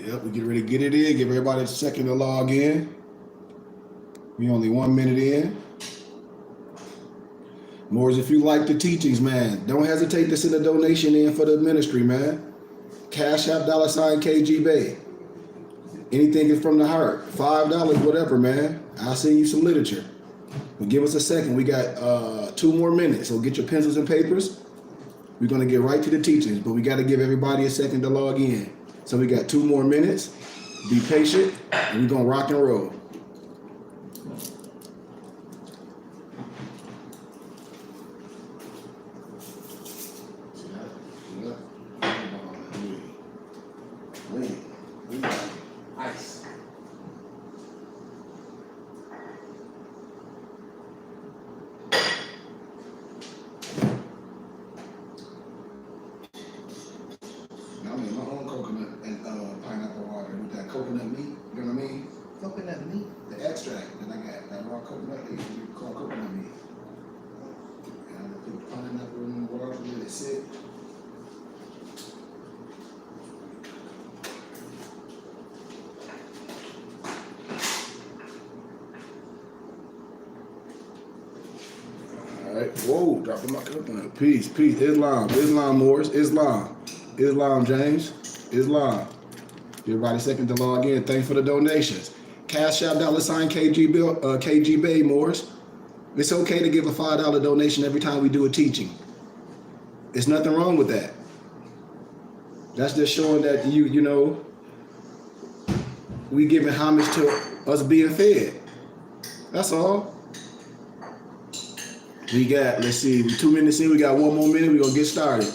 Yep, we get ready to get it in. Give everybody a second to log in. We only 1 minute in. Moors, if you like the teachings, man, don't hesitate to send a donation in for the ministry, man. Cash App, $ KGB. Anything is from the heart. $5, whatever, man. I'll send you some literature. But give us a second. We got 2 more minutes. So get your pencils and papers. We're going to get right to the teachings, but we got to give everybody a second to log in. So we got 2 more minutes. Be patient, and we're going to rock and roll. Ice. I made my own coconut and pineapple water with that coconut meat. You know what I mean? Coconut meat? The extract that I got, that raw coconut leaf, we call coconut meat. And I put pineapple in the water, let it sit. All right. Whoa, dropping my coconut. Peace, peace. Islam, Moors, Islam, James, Islam. Everybody second to log in. Thanks for the donations. Cash App, KGB, Moors. It's okay to give a $5 donation every time we do a teaching. There's nothing wrong with that. That's just showing that you know, we giving homage to us being fed. That's all. We got, let's see, we're 2 minutes in, we got 1 more minute, we're gonna get started.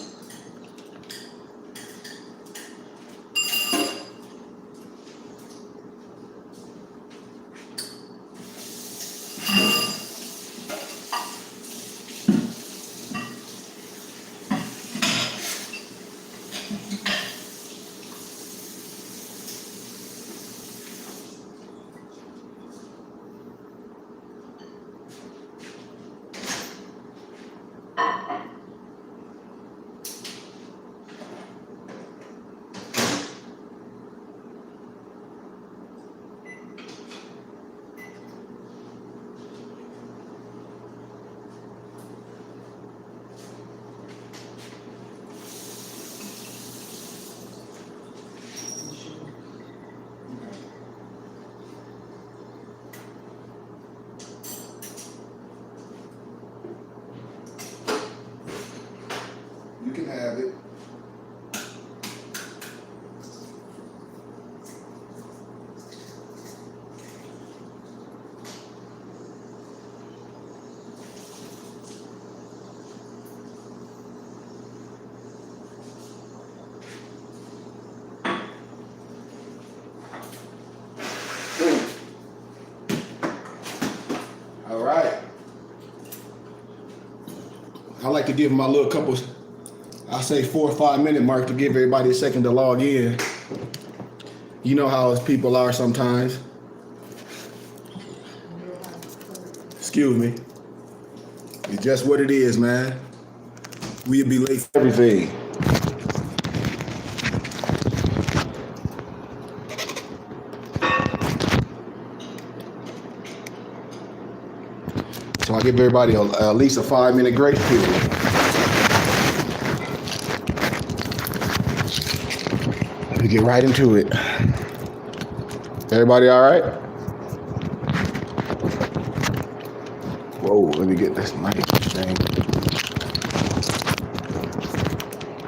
You can have it. All right. I like to give my little couple, I say 4 or 5 minute mark to give everybody a second to log in. You know how people are sometimes. Excuse me. It's just what it is, man. We'll be late for everything. So I give everybody at least a 5 minute grace period. We get right into it. Everybody all right? Whoa, let me get this mic thing.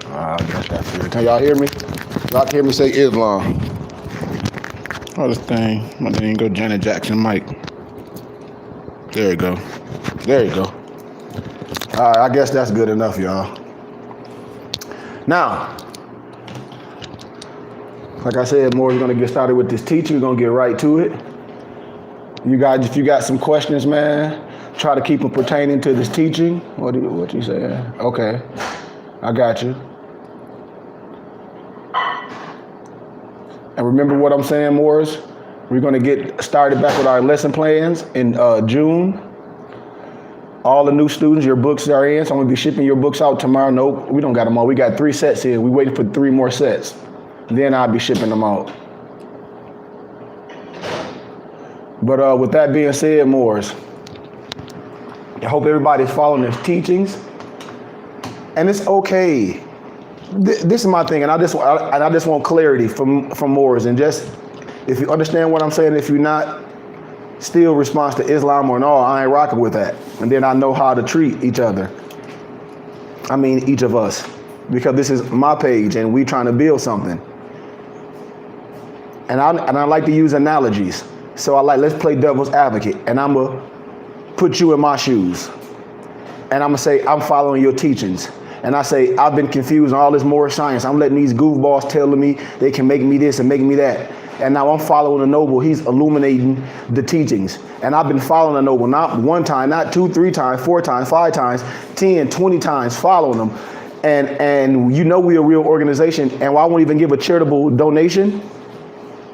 I got that for you. Can y'all hear me? Y'all can hear me say Islam. Oh, this thing. My name go Janet Jackson mic. There you go. There you go. All right, I guess that's good enough, y'all. Now, like I said, Moore's gonna get started with this teaching. We're gonna get right to it. You guys, if you got some questions, man, try to keep them pertaining to this teaching. What you saying? Okay, I got you. And remember what I'm saying, Moors? We're gonna get started back with our lesson plans in June. All the new students, your books are in, so I'm gonna be shipping your books out tomorrow. Nope, we don't got them all. We got 3 sets here. We waiting for 3 more sets. Then I'll be shipping them out. But with that being said, Moors, I hope everybody's following his teachings, and it's okay. This is my thing, and I just want clarity from Moors, and just if you understand what I'm saying, if you're not still response to Islam or no, I ain't rocking with that, and then I know how to treat each other. I mean, each of us, because this is my page, and we trying to build something. And I like to use analogies. So let's play devil's advocate, and I'm gonna put you in my shoes, and I'm gonna say I'm following your teachings, and I say I've been confused on all this Moorish science. I'm letting these goofballs telling me they can make me this and make me that, and now I'm following the noble. He's illuminating the teachings, and I've been following the noble not one time, not 2, 3 times, 4 times, 5 times, 10, 20 times following them, and you know we're a real organization, and I won't even give a charitable donation.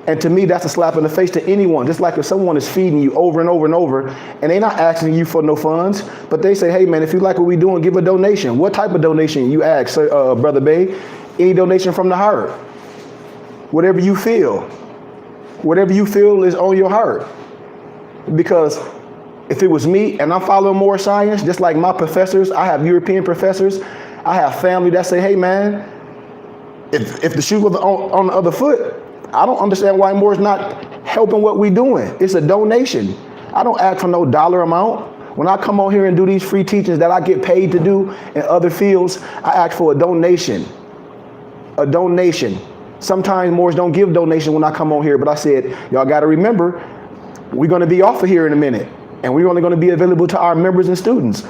And to me, that's a slap in the face to anyone. Just like if someone is feeding you over and over and over, and they're not asking you for no funds, but they say, hey man, if you like what we're doing, give a donation. What type of donation? You ask, Brother Bay, any donation from the heart. Whatever you feel is on your heart. Because if it was me and I'm following more science, just like my professors, I have European professors, I have family that say, hey man, if the shoe was on the other foot, I don't understand why Moore's not helping what we're doing. It's a donation. I don't ask for no dollar amount. When I come on here and do these free teachings that I get paid to do in other fields, I ask for a donation. A donation. Sometimes Moore's don't give donation when I come on here, but I said, y'all got to remember, we're going to be off of here in a minute, and we're only going to be available to our members and students.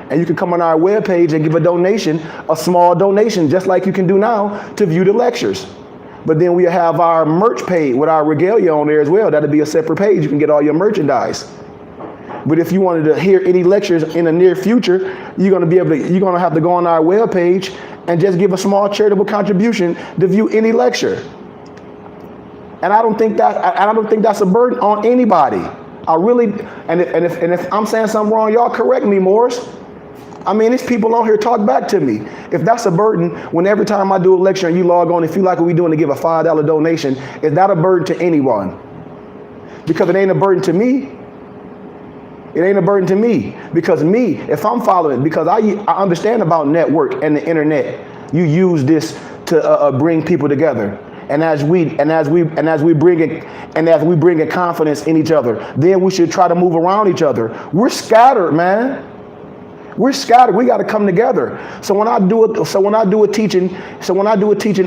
And you can come on our webpage and give a donation, a small donation, just like you can do now to view the lectures. But then we have our merch page with our regalia on there as well. That'll be a separate page. You can get all your merchandise. But if you wanted to hear any lectures in the near future, you're going to have to go on our webpage and just give a small charitable contribution to view any lecture. And I don't think that's a burden on anybody. I really, and if I'm saying something wrong, y'all correct me, Morris. I mean, these people on here talk back to me. If that's a burden, when every time I do a lecture and you log on, if you like what we're doing to give a $5 donation, is that a burden to anyone? Because it ain't a burden to me. It ain't a burden to me. Because me, if I'm following, because I understand about network and the internet, you use this to bring people together. And as we bring in confidence in each other, then we should try to move around each other. We're scattered, man. We're scattered. We got to come together. So when I do a teaching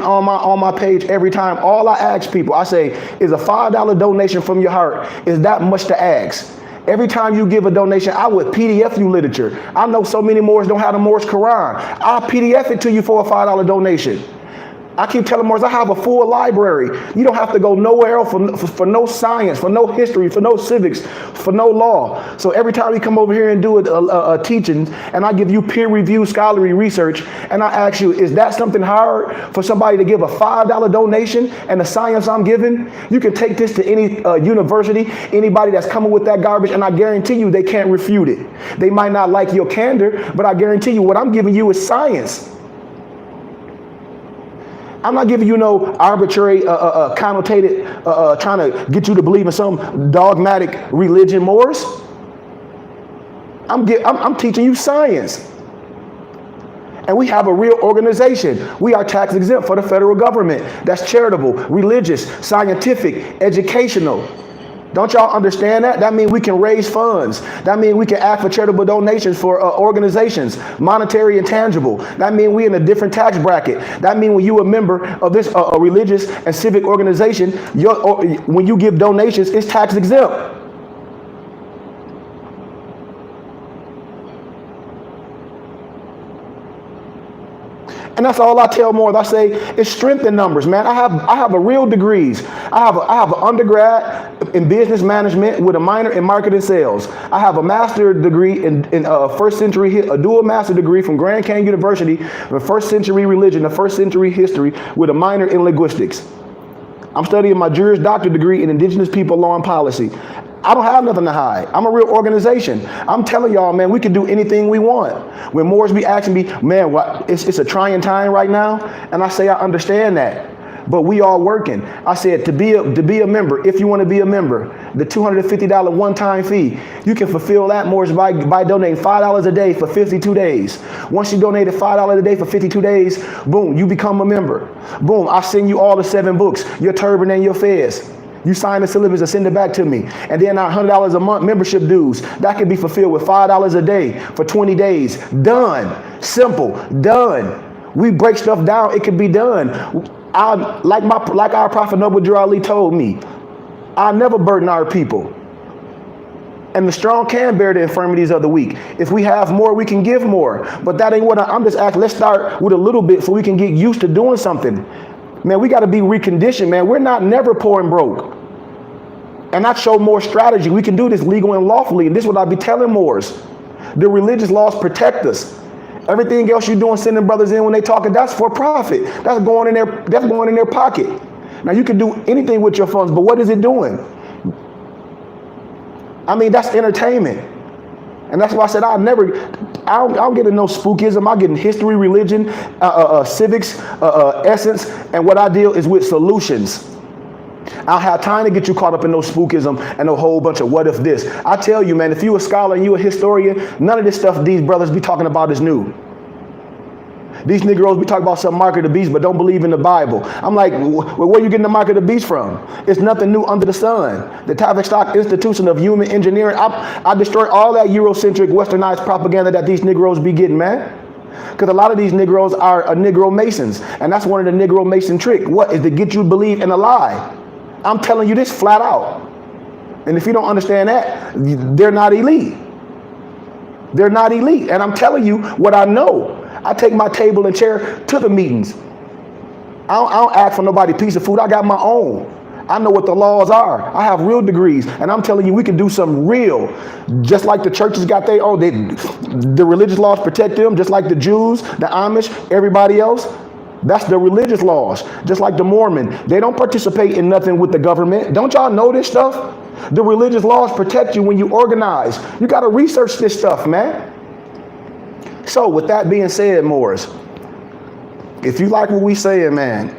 on my page every time, all I ask people, I say, is a $5 donation from your heart, is that much to ask? Every time you give a donation, I would PDF you literature. I know so many Moors don't have the Moorish Quran. I'll PDF it to you for a $5 donation. I keep telling Moors, I have a full library. You don't have to go nowhere else for no science, for no history, for no civics, for no law. So every time you come over here and do a teaching, and I give you peer-reviewed scholarly research, and I ask you, is that something hard for somebody to give a $5 donation and the science I'm giving? You can take this to any university, anybody that's coming with that garbage, and I guarantee you they can't refute it. They might not like your candor, but I guarantee you what I'm giving you is science. I'm not giving you no arbitrary, connotated, trying to get you to believe in some dogmatic religion, Moors. I'm teaching you science. And we have a real organization. We are tax exempt for the federal government. That's charitable, religious, scientific, educational. Don't y'all understand that? That means we can raise funds. That means we can ask for charitable donations for organizations, monetary and tangible. That means we're in a different tax bracket. That means when you're a member of this religious and civic organization, when you give donations, it's tax exempt. And that's all I tell Moors. I say it's strength in numbers, man. I have a real degrees. I have an undergrad in business management with a minor in marketing sales. I have a master degree in first century, a dual master degree from Grand Canyon University in first century religion, and first century history with a minor in linguistics. I'm studying my Juris Doctor degree in Indigenous People Law and Policy. I don't have nothing to hide. I'm a real organization. I'm telling y'all, man, we can do anything we want. When Moors be asking me, man, it's a trying time right now, and I say I understand that. but we all working. I said to be a member, if you want to be a member, the $250 one-time fee, you can fulfill that, Morris, by donating $5 a day for 52 days. Once you donated $5 a day for 52 days, boom, you become a member. Boom, I send you all the 7 books, your turban and your fez. You sign the syllabus and send it back to me. And then our $100 a month membership dues, that can be fulfilled with $5 a day for 20 days. Done. Simple. Done. We break stuff down. It can be done. Like our Prophet Noble Drew Ali told me, I'll never burden our people. And the strong can bear the infirmities of the weak. If we have more, we can give more. But that ain't what I'm just asking. Let's start with a little bit so we can get used to doing something. Man, we got to be reconditioned, man. We're not never poor and broke. And I show more strategy. We can do this legal and lawfully. And this is what I be telling Moors. The religious laws protect us. Everything else you're doing, sending brothers in when they talking, that's for profit. That's going in their pocket. Now you can do anything with your funds, but what is it doing? I mean, that's entertainment. And that's why I said I don't get in no spookism. I get in history, religion, civics, essence, and what I deal is with solutions. I don't have time to get you caught up in no spookism and a whole bunch of what if this. I tell you, man, if you a scholar and you a historian, none of this stuff these brothers be talking about is new. These Negroes be talking about some mark of the beast, but don't believe in the Bible. I'm like, where you getting the mark of the beast from? It's nothing new under the sun. The Tavistock Institution of Human Engineering, I destroy all that Eurocentric, westernized propaganda that these Negroes be getting, man. Because a lot of these Negroes are Negro Masons, and that's one of the Negro Mason trick. What is to get you to believe in a lie? I'm telling you this flat out. And if you don't understand that, they're not elite. They're not elite. And I'm telling you what I know. I take my table and chair to the meetings. I don't ask for nobody's piece of food. I got my own. I know what the laws are. I have real degrees. And I'm telling you, we can do something real. Just like the churches got their own. The religious laws protect them, just like the Jews, the Amish, everybody else. That's the religious laws. Just like the Mormon. They don't participate in nothing with the government. Don't y'all know this stuff? The religious laws protect you when you organize. You got to research this stuff, man. So with that being said, Morris, if you like what we saying, man,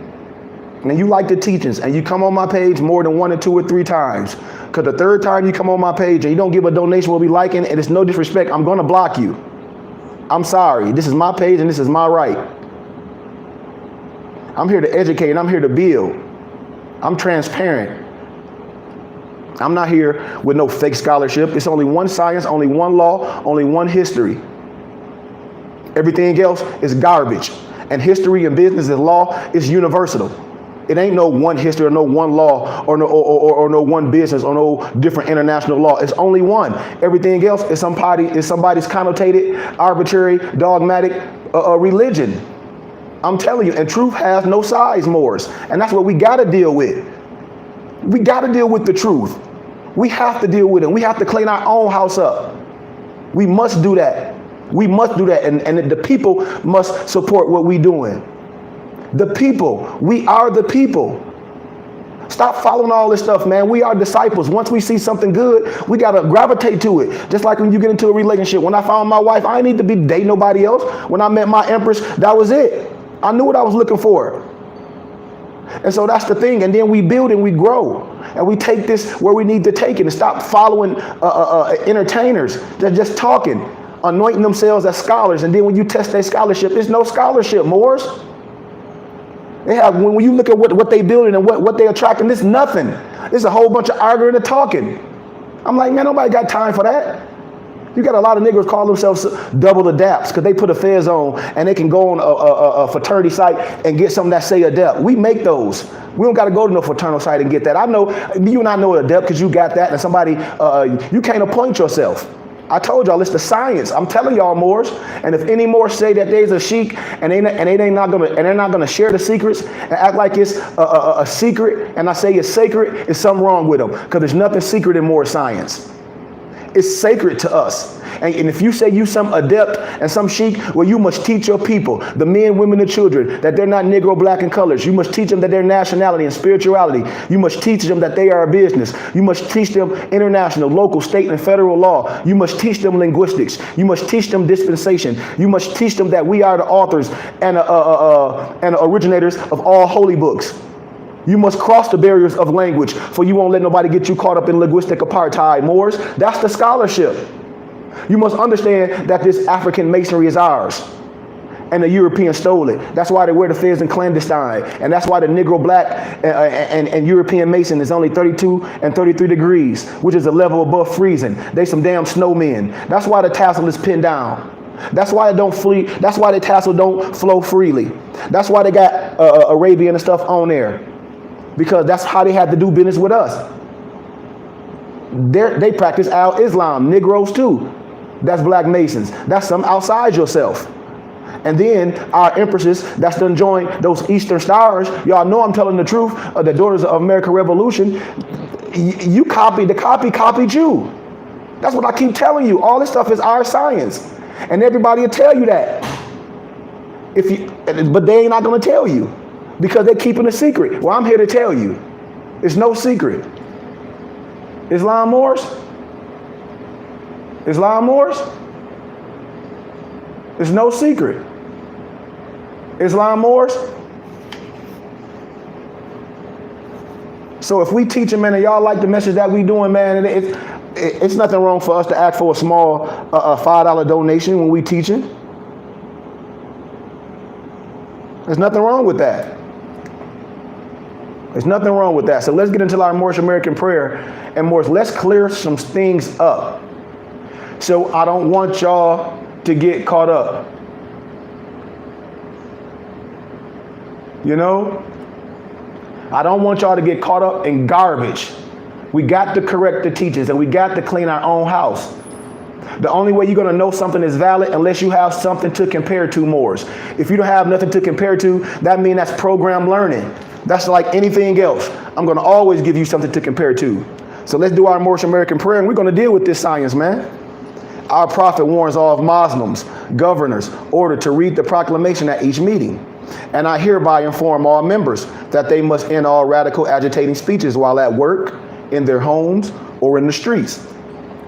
and you like the teachings, and you come on my page more than 1 or 2 or 3 times, because the 3rd time you come on my page and you don't give a donation we'll be liking, and it's no disrespect, I'm going to block you. I'm sorry. This is my page and this is my right. I'm here to educate and I'm here to build. I'm transparent. I'm not here with no fake scholarship. It's only one science, only one law, only one history. Everything else is garbage. And history and business and law is universal. It ain't no one history or no one law or no one business or no different international law. It's only one. Everything else is somebody's connotated, arbitrary, dogmatic religion. I'm telling you, and truth has no size, Morris. And that's what we got to deal with. We got to deal with the truth. We have to deal with it. We have to clean our own house up. We must do that. We must do that. And the people must support what we're doing. The people. We are the people. Stop following all this stuff, man. We are disciples. Once we see something good, we got to gravitate to it. Just like when you get into a relationship. When I found my wife, I didn't need to be dating nobody else. When I met my empress, that was it. I knew what I was looking for. And so that's the thing. And then we build and we grow. And we take this where we need to take it and stop following entertainers that just talking, anointing themselves as scholars. And then when you test their scholarship, there's no scholarship, Moors. They have, when you look at what they building and what they attracting, it's nothing. It's a whole bunch of arguing and talking. I'm like, man, nobody got time for that. You got a lot of niggas call themselves double adapts because they put a fez on and they can go on a fraternity site and get something that say adept. We make those. We don't got to go to no fraternal site and get that. I know you and I know adept because you got that, and somebody you can't appoint yourself. I told y'all it's the science. I'm telling y'all, Moors. And if any more say that there's a sheik and they're not gonna share the secrets and act like it's a secret, and I say it's sacred, there's something wrong with them, because there's nothing secret in Moorish science. It's sacred to us. And if you say you some adept and some sheik, well, you must teach your people, the men, women, and children, that they're not Negro, black, and colors. You must teach them that their nationality and spirituality. You must teach them that they are a business. You must teach them international, local, state, and federal law. You must teach them linguistics. You must teach them dispensation. You must teach them that we are the authors and originators of all holy books. You must cross the barriers of language, for you won't let nobody get you caught up in linguistic apartheid, Moors. That's the scholarship. You must understand that this African masonry is ours, and the European stole it. That's why they wear the fez and clandestine, and that's why the Negro, black, and European mason is only 32 and 33 degrees, which is a level above freezing. They some damn snowmen. That's why the tassel is pinned down. That's why it don't flee. That's why the tassel don't flow freely. That's why they got Arabian and stuff on there, because that's how they had to do business with us. They practice Al-Islam, Negroes too. That's black masons. That's some outside yourself. And then our empresses that's done joined those Eastern stars, y'all know I'm telling the truth, the daughters of American Revolution, you copied, the copy copied you. That's what I keep telling you. All this stuff is our science. And everybody will tell you that. But they ain't not gonna tell you because they're keeping a secret. Well, I'm here to tell you. It's no secret. Islam Moors? Islam Moors? It's no secret. Islam Moors? So if we teach them, man, and y'all like the message that we doing, man, it's nothing wrong for us to ask for a small $5 donation when we teaching. There's nothing wrong with that. There's nothing wrong with that. So let's get into our Moorish American prayer. And Moors, let's clear some things up. So I don't want y'all to get caught up. You know? I don't want y'all to get caught up in garbage. We got to correct the teachers and we got to clean our own house. The only way you're going to know something is valid unless you have something to compare to, Moors. If you don't have nothing to compare to, that means that's program learning. That's like anything else. I'm going to always give you something to compare to. So let's do our Moorish American prayer, and we're going to deal with this science, man. Our prophet warns all Muslims, governors, ordered to read the proclamation at each meeting. And I hereby inform all members that they must end all radical agitating speeches while at work, in their homes, or in the streets.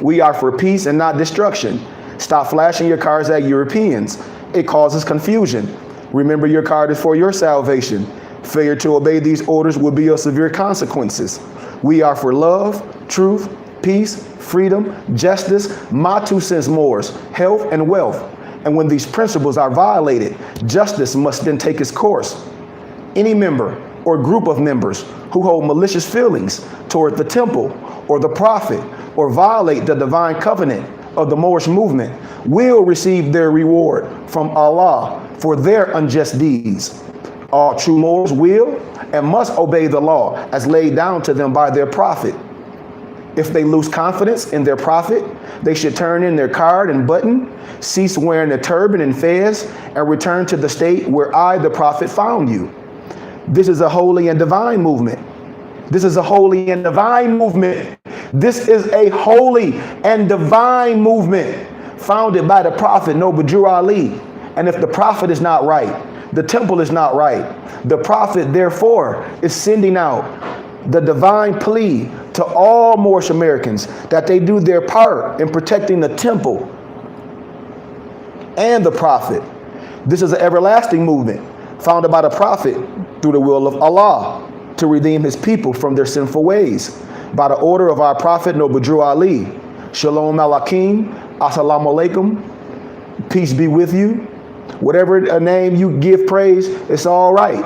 We are for peace and not destruction. Stop flashing your cards at Europeans. It causes confusion. Remember, your card is for your salvation. Failure to obey these orders will be of severe consequences. We are for love, truth, peace, freedom, justice, my 2 cents Moors, health and wealth. And when these principles are violated, justice must then take its course. Any member or group of members who hold malicious feelings toward the temple or the prophet or violate the divine covenant of the Moorish movement will receive their reward from Allah for their unjust deeds. All true Moors will and must obey the law as laid down to them by their prophet. If they lose confidence in their prophet, they should turn in their card and button, cease wearing the turban and fez, and return to the state where I, the prophet, found you. This is a holy and divine movement. This is a holy and divine movement. This is a holy and divine movement founded by the prophet Noble Ali. And if the prophet is not right, the temple is not right, the prophet, therefore, is sending out the divine plea to all Moorish Americans that they do their part in protecting the temple and the prophet. This is an everlasting movement founded by the prophet through the will of Allah to redeem his people from their sinful ways. By the order of our prophet Noble Ali, Shalom Alakim, Assalamu Alaikum, peace be with you. Whatever a name you give praise, it's all right.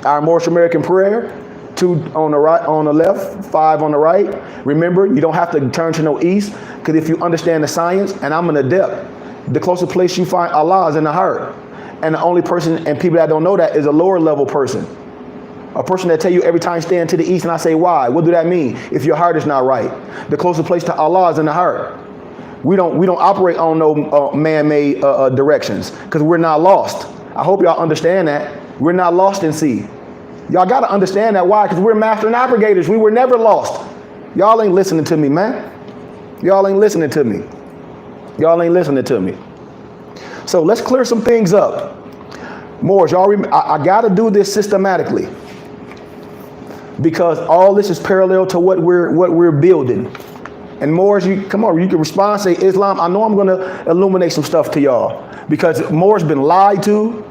Our Moorish American prayer, 2 on the right, on the left, 5 on the right. Remember, you don't have to turn to no east, because if you understand the science, and I'm an adept, the closest place you find Allah is in the heart. And the only person, and people that don't know that, is a lower level person. A person that tell you every time stand to the east, and I say, why? What do that mean? If your heart is not right. The closest place to Allah is in the heart. We don't operate on no man-made directions, because we're not lost. I hope y'all understand that. We're not lost in sea. Y'all got to understand that. Why? Because we're master navigators. We were never lost. Y'all ain't listening to me, man. Y'all ain't listening to me. Y'all ain't listening to me. So let's clear some things up. Moors, y'all remember, I got to do this systematically, because all this is parallel to what we're building. And Moors, you come on, you can respond, say Islam. I know I'm going to illuminate some stuff to y'all, because Moors been lied to.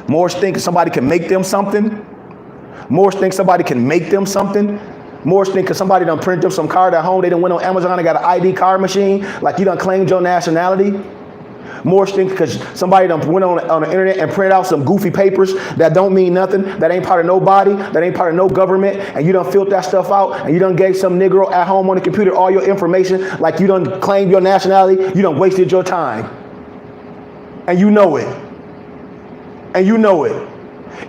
Moors think somebody can make them something. Moors think somebody can make them something. Moors think because somebody done print them some card at home, they done went on Amazon and got an ID card machine, like you done claimed your nationality. Moors think because somebody done went on the internet and printed out some goofy papers that don't mean nothing, that ain't part of nobody, that ain't part of no government, and you done filled that stuff out, and you done gave some Negro at home on the computer all your information, like you done claimed your nationality, you done wasted your time. And you know it. And you know it.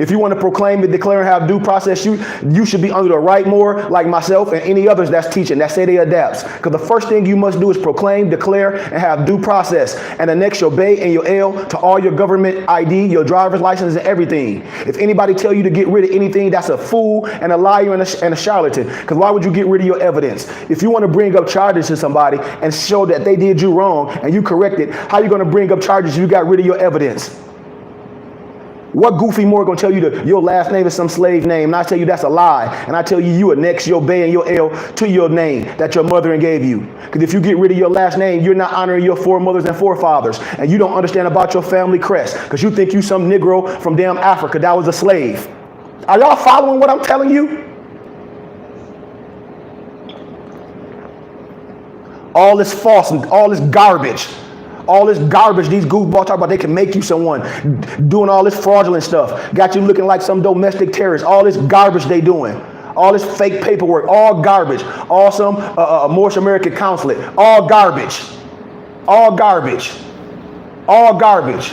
If you want to proclaim and declare and have due process, you should be under the right more, like myself and any others that's teaching, that say they adapts. Because the first thing you must do is proclaim, declare, and have due process. And the next, your bay and your L to all your government ID, your driver's license, and everything. If anybody tell you to get rid of anything, that's a fool and a liar and a charlatan. Because why would you get rid of your evidence? If you want to bring up charges to somebody and show that they did you wrong and you correct it, how are you going to bring up charges if you got rid of your evidence? What goofy Moor gonna tell you your last name is some slave name, and I tell you that's a lie, and I tell you annex your bay and your L to your name that your mother gave you. Because if you get rid of your last name, you're not honoring your foremothers and forefathers, and you don't understand about your family crest, because you think you some Negro from damn Africa that was a slave. Are y'all following what I'm telling you? All this false and all this garbage. All this garbage these goofballs talk about, they can make you someone, doing all this fraudulent stuff, got you looking like some domestic terrorist, all this garbage they doing, all this fake paperwork, all garbage, all some Moorish American consulate, all garbage, all garbage, all garbage,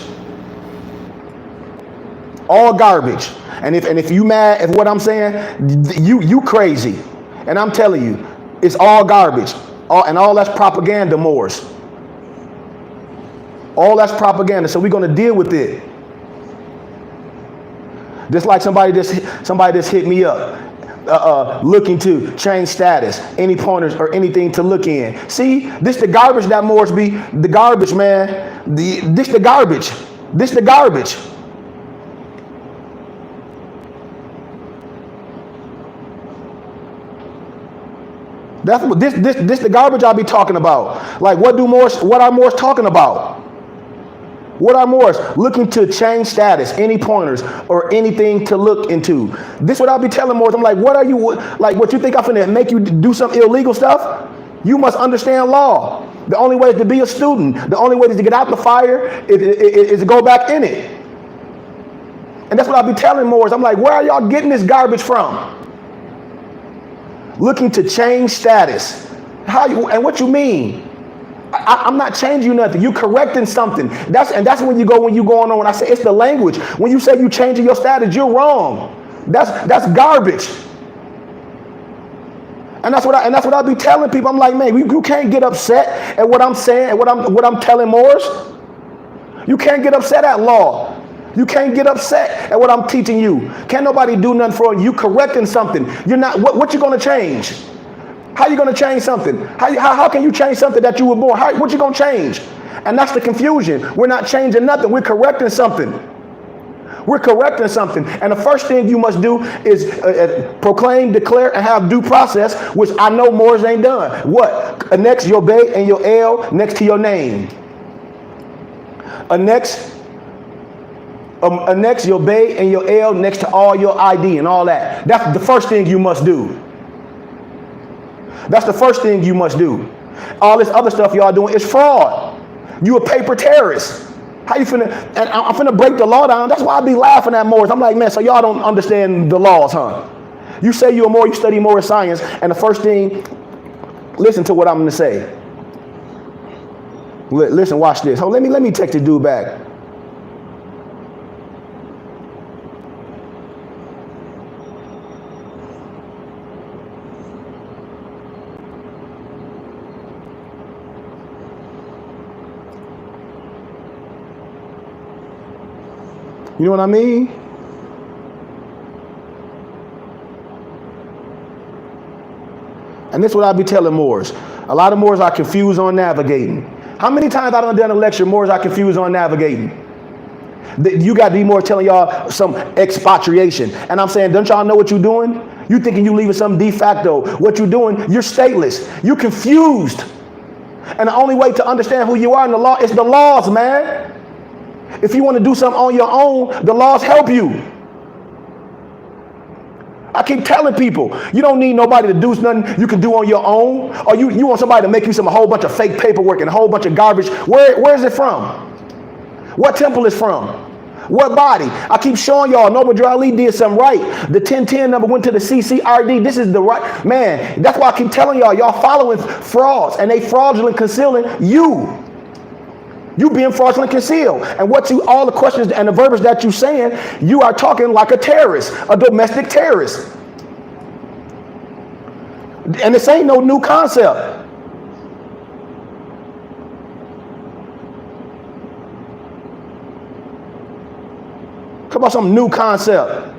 all garbage. And if you mad at what I'm saying, you crazy, and I'm telling you, it's all garbage, and all that's propaganda, Moors. All that's propaganda, so we're going to deal with it. Just like somebody just hit me up, looking to change status, any pointers or anything to look in. See, this the garbage that Moors be, the garbage, man. This the garbage. This the garbage. That's what this the garbage I be talking about. Like what are Moors talking about? What are Moors looking to change status, any pointers or anything to look into? This is what I'll be telling Moors. I'm like, what are you, like what you think I'm finna make you do some illegal stuff? You must understand law. The only way is to be a student. The only way is to get out the fire is to go back in it. And that's what I'll be telling Moors. I'm like, where are y'all getting this garbage from? Looking to change status. And what you mean? I'm not changing you nothing. You correcting something. That's when you going on. When I say it's the language. When you say you changing your status, you're wrong. That's garbage. And that's what I be telling people. I'm like, man, you can't get upset at what I'm saying and what I'm telling Moors. You can't get upset at law. You can't get upset at what I'm teaching you. Can't nobody do nothing for you. You correcting something. You're not. What you gonna change? How you going to change something? How can you change something that you were born? What you going to change? And that's the confusion. We're not changing nothing. We're correcting something. We're correcting something. And the first thing you must do is proclaim, declare, and have due process, which I know Moors ain't done. What? Annex your bay and your L next to your name. Annex your bay and your L next to all your ID and all that. That's the first thing you must do. That's the first thing you must do. All this other stuff y'all doing is fraud. You a paper terrorist. How you finna, and I'm finna break the law down. That's why I be laughing at Moors. I'm like, man, so y'all don't understand the laws, huh? You say you're a Moor, you study Moorish science, and the first thing, listen to what I'm gonna say. Listen, watch this. Hold, let me text the dude back. You know what I mean? And this is what I be telling Moors. A lot of Moors are confused on navigating. How many times I done a lecture, Moors are confused on navigating? You got D Moore telling y'all some expatriation. And I'm saying, don't y'all know what you're doing? You thinking you leaving some de facto. What you're doing, you're stateless. You're confused. And the only way to understand who you are in the law is the laws, man. If you want to do something on your own, the laws help you. I keep telling people, you don't need nobody to do nothing you can do on your own. Or you want somebody to make you a whole bunch of fake paperwork and a whole bunch of garbage. Where is it from? What temple is from? What body? I keep showing y'all, Noble Ali did something right. The 1010 number went to the CCRD. This is the right, man. That's why I keep telling y'all following frauds, and they fraudulent concealing you. You being fraudulent concealed. And all the questions and the verbiage that you saying, you are talking like a terrorist, a domestic terrorist. And this ain't no new concept. Talk about some new concept.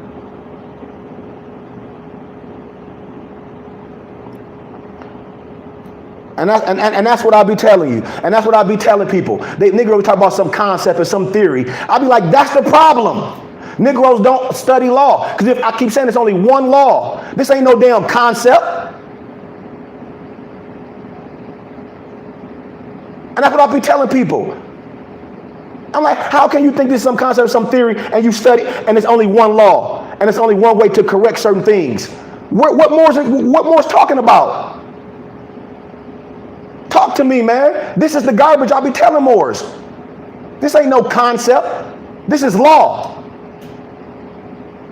And that's what I'll be telling you. And that's what I'll be telling people. Negroes talk about some concept or some theory. I'll be like, that's the problem. Negroes don't study law. Because if I keep saying it's only one law, this ain't no damn concept. And that's what I'll be telling people. I'm like, how can you think this is some concept or some theory and you study and it's only one law and it's only one way to correct certain things? What more is talking about? Talk to me, man. This is the garbage I'll be telling Moors. This ain't no concept. This is law.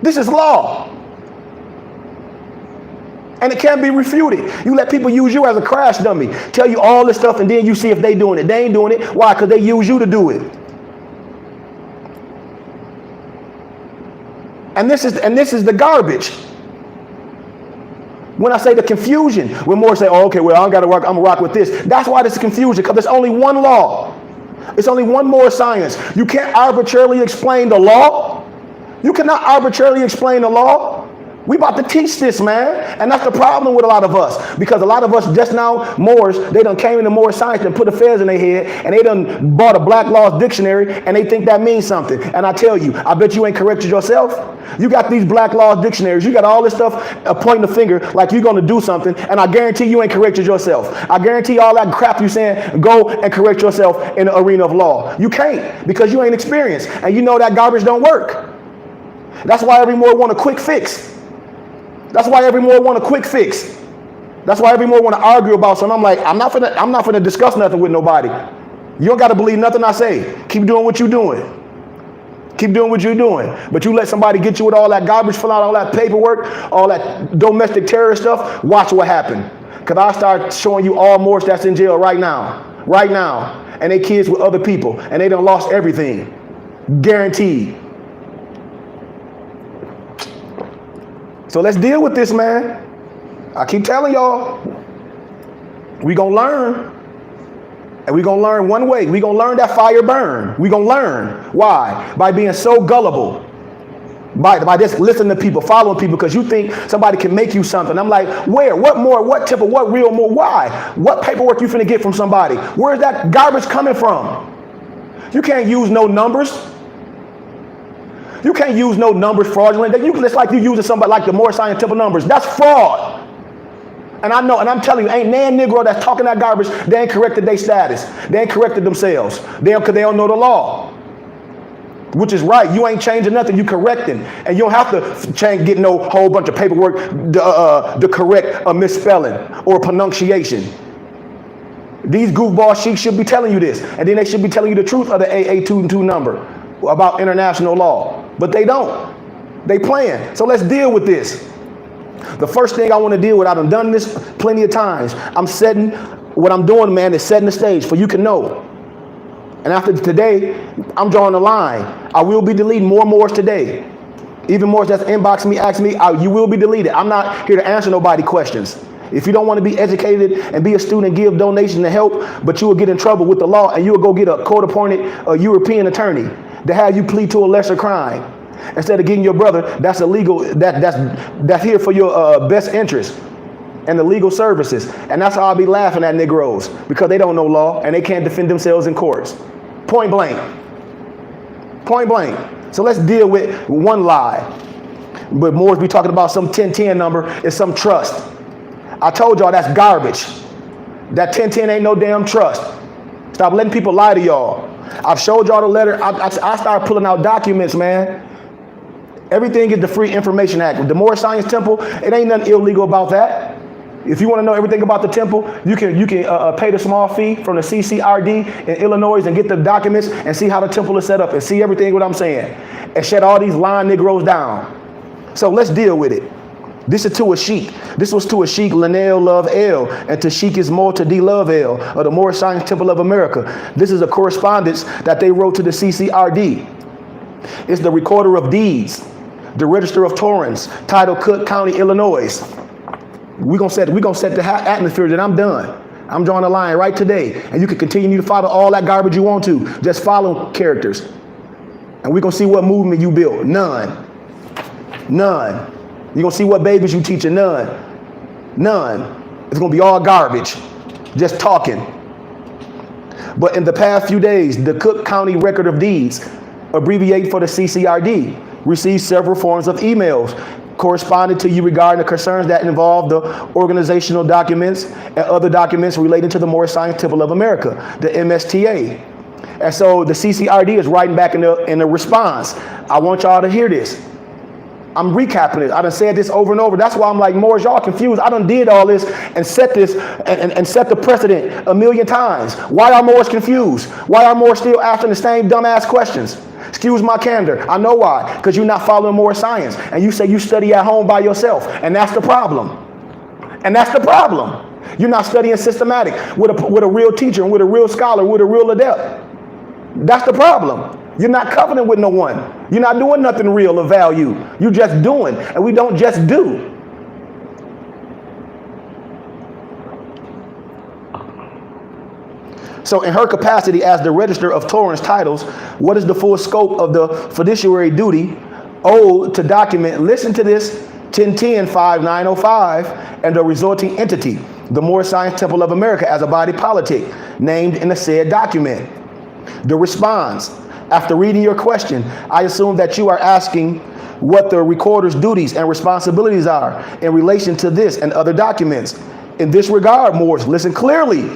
This is law. And it can't be refuted. You let people use you as a crash dummy, tell you all this stuff, and then you see if they doing it. They ain't doing it. Why? Because they use you to do it. And this is the garbage. When I say the confusion, when more say, oh, okay, well, I don't got to rock, I'm going to rock with this. That's why there's confusion, because there's only one law. It's only one Moorish science. You can't arbitrarily explain the law. You cannot arbitrarily explain the law. We about to teach this, man. And that's the problem with a lot of us. Because a lot of us just now, Moors, they done came into Moorish science and put affairs in their head, and they done bought a Black Laws dictionary, and they think that means something. And I tell you, I bet you ain't corrected yourself. You got these Black Laws dictionaries. You got all this stuff pointing the finger like you're going to do something, and I guarantee you ain't corrected yourself. I guarantee all that crap you saying, go and correct yourself in the arena of law. You can't, because you ain't experienced, and you know that garbage don't work. That's why every Moor want a quick fix. That's why every Moor want a quick fix. That's why every Moor want to argue about something. I'm like, I'm not finna discuss nothing with nobody. You don't got to believe nothing I say. Keep doing what you're doing. Keep doing what you're doing. But you let somebody get you with all that garbage, fill out all that paperwork, all that domestic terrorist stuff, watch what happens. Because I start showing you all Moors that's in jail right now. Right now. And they kids with other people. And they done lost everything. Guaranteed. So let's deal with this, man. I keep telling y'all, we gonna learn. And we gonna learn one way. We gonna learn that fire burn. We gonna learn. Why? By being so gullible. By just listening to people, following people, because you think somebody can make you something. I'm like, where? What more? What temple? What real more? Why? What paperwork you finna get from somebody? Where's that garbage coming from? You can't use no numbers. You can't use no numbers fraudulent. It's like you using somebody like the Moorish Science Temple numbers. That's fraud. And I know, and I'm telling you, ain't nan Negro that's talking that garbage, they ain't corrected their status. They ain't corrected themselves. Because they don't know the law. Which is right. You ain't changing nothing. You correcting. And you don't have to get no whole bunch of paperwork to correct a misspelling or pronunciation. These goofball sheets should be telling you this. And then they should be telling you the truth of the AA22 number about international law. But they don't. They playing. So let's deal with this. The first thing I want to deal with, I've done this plenty of times. What I'm doing, man, is setting the stage for you can know. And after today, I'm drawing a line. I will be deleting more Moors today. Even Moors that's inbox me, ask me, you will be deleted. I'm not here to answer nobody questions. If you don't want to be educated and be a student, give donations to help, but you will get in trouble with the law and you will go get a court-appointed European attorney to have you plead to a lesser crime. Instead of getting your brother that's illegal, that's here for your best interest and the legal services. And that's how I'll be laughing at Negroes, because they don't know law and they can't defend themselves in courts. Point blank. Point blank. So let's deal with one lie. But Moors be talking about some 1010 number is some trust. I told y'all that's garbage. That 1010 ain't no damn trust. Stop letting people lie to y'all. I've showed y'all the letter. I started pulling out documents, man. Everything is the Free Information Act. The Moorish Science Temple, it ain't nothing illegal about that. If you want to know everything about the temple, you can pay the small fee from the CCRD in Illinois and get the documents and see how the temple is set up and see everything what I'm saying. And shut all these lying Negroes down. So let's deal with it. This is to a sheik. This was to a sheik, Linnell Love L, and to Sheik Ismail to D Love L, of the Moorish Science Temple of America. This is a correspondence that they wrote to the CCRD. It's the Recorder of Deeds, the Register of Torrens, title Cook County, Illinois. We're gonna set the atmosphere that I'm done. I'm drawing a line right today, and you can continue to follow all that garbage you want to. Just follow characters, and we're gonna see what movement you built. None. You're gonna see what babies you teaching. None. It's gonna be all garbage, just talking. But in the past few days, the Cook County Record of Deeds, abbreviated for the CCRD, received several forms of emails corresponding to you regarding the concerns that involve the organizational documents and other documents relating to the Moorish Science Temple of America, the MSTA. And so the CCRD is writing back in the response. I want y'all to hear this. I'm recapping it. I done said this over and over. That's why I'm like, Moors, y'all confused. I done did all this and set this and set the precedent a million times. Why are Moors confused? Why are Moors still asking the same dumbass questions? Excuse my candor. I know why. Because you're not following Moorish science. And you say you study at home by yourself. And that's the problem. You're not studying systematic with a real teacher and with a real scholar, with a real adept. That's the problem. You're not covenant with no one. You're not doing nothing real of value. You're just doing. And we don't just do. So in her capacity as the Register of Torrens titles, what is the full scope of the fiduciary duty owed to document, listen to this, 1010-5905, and the resulting entity, the Moorish Science Temple of America as a body politic, named in the said document? The response: after reading your question, I assume that you are asking what the recorder's duties and responsibilities are in relation to this and other documents. In this regard, Moors, listen clearly.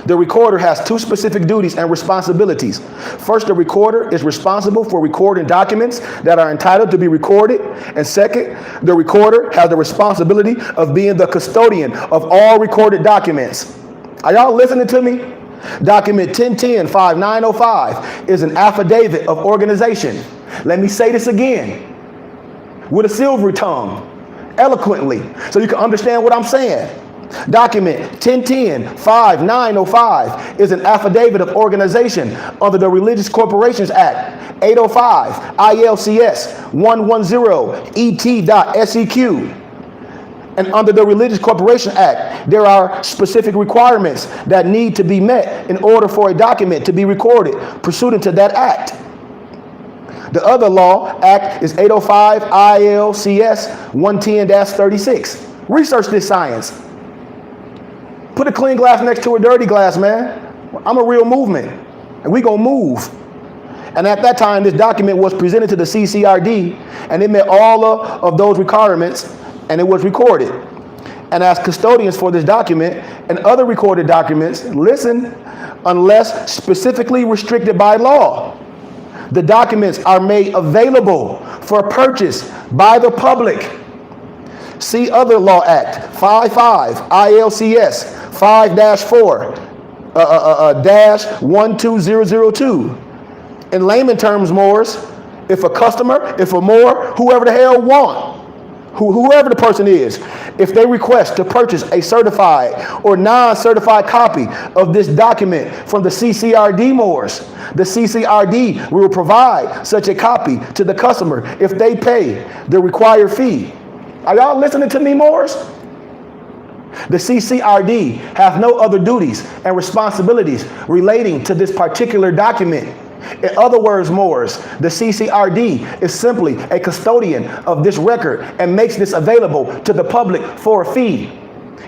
The recorder has two specific duties and responsibilities. First, the recorder is responsible for recording documents that are entitled to be recorded. And second, the recorder has the responsibility of being the custodian of all recorded documents. Are y'all listening to me? Document 1010-5905 is an affidavit of organization. Let me say this again with a silvery tongue, eloquently, so you can understand what I'm saying. Document 1010-5905 is an affidavit of organization under the Religious Corporations Act 805 ILCS 110 ET.SEQ. And under the Religious Corporation Act, there are specific requirements that need to be met in order for a document to be recorded pursuant to that act. The other law act is 805 ILCS 110-36. Research this science. Put a clean glass next to a dirty glass, man. I'm a real movement, and we gonna move. And at that time, this document was presented to the CCRD, and it met all of those requirements, and it was recorded. And as custodians for this document and other recorded documents, listen, unless specifically restricted by law, the documents are made available for purchase by the public. See other law act 55 ILCS 5-4-12002. In layman terms, Moors, if a customer, if a Moor, whoever the hell whoever the person is, if they request to purchase a certified or non-certified copy of this document from the CCRD Moors, the CCRD will provide such a copy to the customer if they pay the required fee. Are y'all listening to me, Moors? The CCRD has no other duties and responsibilities relating to this particular document. In other words, Moors, the CCRD is simply a custodian of this record and makes this available to the public for a fee.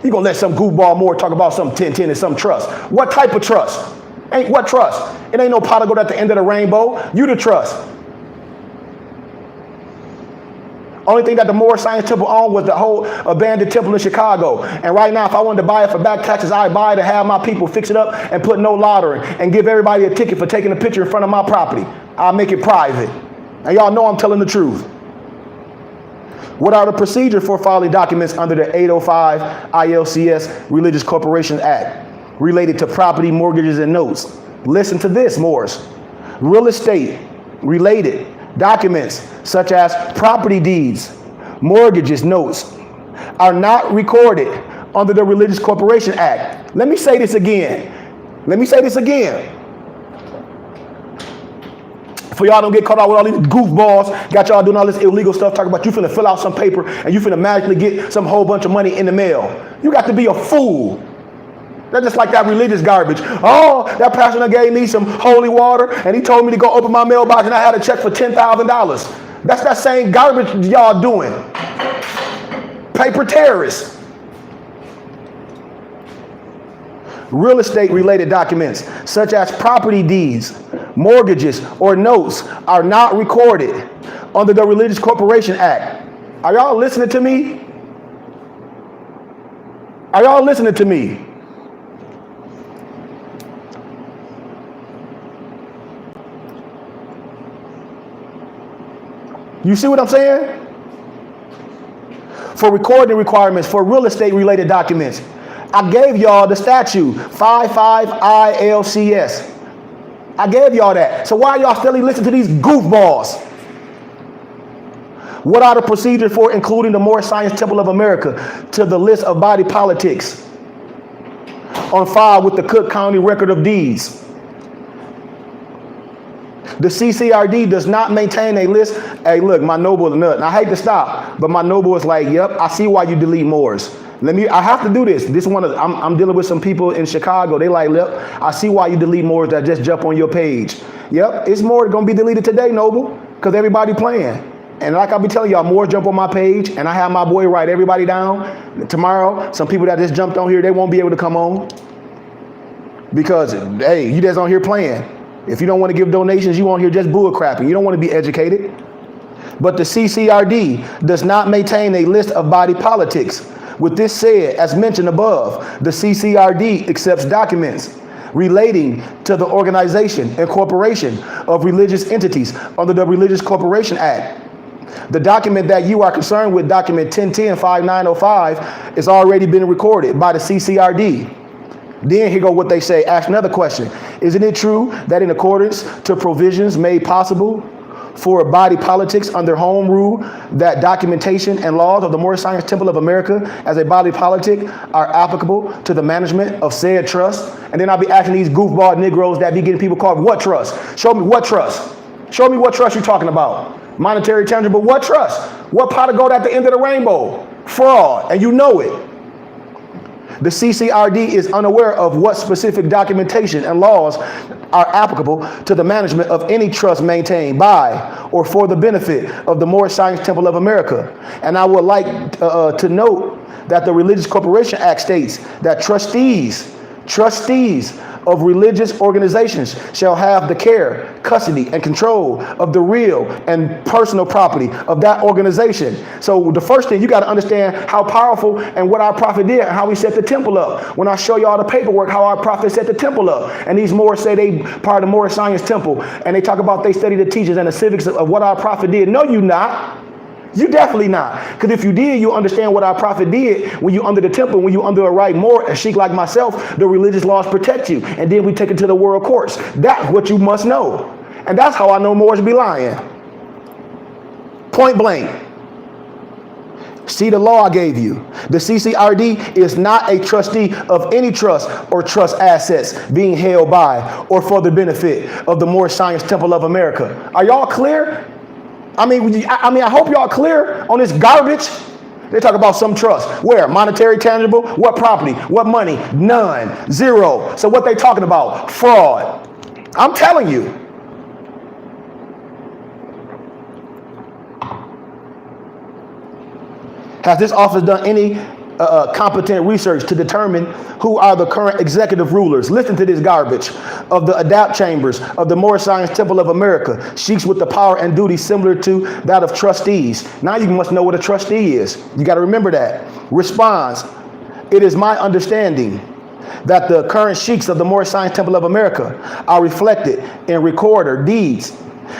You gonna let some goofball Moor talk about some 1010 and some trust? What type of trust? What trust? It ain't no pot of gold at the end of the rainbow. You the trust. Only thing that the Moorish Science Temple owned was the whole abandoned temple in Chicago. And right now, if I wanted to buy it for back taxes, I'd buy it to have my people fix it up and put no lottery and give everybody a ticket for taking a picture in front of my property. I'll make it private. And y'all know I'm telling the truth. What are the procedures for filing documents under the 805 ILCS Religious Corporation Act related to property, mortgages, and notes? Listen to this, Moors. Real estate related documents such as property deeds, mortgages, notes are not recorded under the Religious Corporation Act. Let me say this again. For y'all don't get caught out with all these goofballs, got y'all doing all this illegal stuff, talking about you finna fill out some paper and you finna magically get some whole bunch of money in the mail. You got to be a fool. That's just like that religious garbage. Oh, that pastor done gave me some holy water and he told me to go open my mailbox and I had a check for $10,000. That's that same garbage y'all doing. Paper terrorists. Real estate related documents such as property deeds, mortgages, or notes are not recorded under the Religious Corporation Act. Are y'all listening to me? Are y'all listening to me? You see what I'm saying? For recording requirements for real estate related documents, I gave y'all the statute 55 ILCS. I gave y'all that. So why y'all still listening to these goofballs? What are the procedures for including the Moorish Science Temple of America to the list of body politics on file with the Cook County Record of Deeds? The CCRD does not maintain a list. Hey, look, my noble is a nut. And I hate to stop, but my noble is like, yep, I see why you delete Moors. I have to do this. I'm dealing with some people in Chicago. They like, look, I see why you delete Moors that just jump on your page. Yep, it's more going to be deleted today, noble, because everybody playing. And like I'll be telling y'all, more jump on my page, and I have my boy write everybody down. Tomorrow, some people that just jumped on here, they won't be able to come on. Because, hey, you just on here playing. If you don't want to give donations, you on here just bull crapping. You don't want to be educated. But the CCRD does not maintain a list of body politics. With this said, as mentioned above, the CCRD accepts documents relating to the organization and corporation of religious entities under the Religious Corporation Act. The document that you are concerned with, document 1010-5905, is already been recorded by the CCRD. Then here go what they say. Ask another question. Isn't it true that in accordance to provisions made possible for body politics under home rule, that documentation and laws of the Moorish Science Temple of America as a body politic are applicable to the management of said trust? And then I'll be asking these goofball Negroes that be getting people called, what trust? Show me what trust. Show me what trust you're talking about. Monetary, tangible, what trust? What pot of gold at the end of the rainbow? Fraud, and you know it. The CCRD is unaware of what specific documentation and laws are applicable to the management of any trust maintained by or for the benefit of the Moorish Science Temple of America. And I would like to note that the Religious Corporation Act states that trustees of religious organizations shall have the care, custody, and control of the real and personal property of that organization. So the first thing, you got to understand how powerful and what our prophet did and how he set the temple up. When I show y'all the paperwork, how our prophet set the temple up. And these Moors say they part of the Moorish Science Temple, and they talk about they study the teachings and the civics of what our prophet did. No, you not. You definitely not. Because if you did, you understand what our prophet did. When you under the temple, when you under a right Moor, a sheik like myself, the religious laws protect you. And then we take it to the world courts. That's what you must know. And that's how I know Moors be lying. Point blank. See the law I gave you. The CCRD is not a trustee of any trust or trust assets being held by or for the benefit of the Moorish Science Temple of America. Are y'all clear? I mean, I hope y'all clear on this garbage. They talk about some trust. Where? Monetary, tangible? What property? What money? None. Zero. So what they talking about? Fraud. I'm telling you. Has this office done any competent research to determine who are the current executive rulers. Listen to this garbage. Of the adapt chambers of the Moorish Science Temple of America, sheiks with the power and duty similar to that of trustees. Now you must know what a trustee is. You got to remember that. Response: it is my understanding that the current sheiks of the Moorish Science Temple of America are reflected in recorder deeds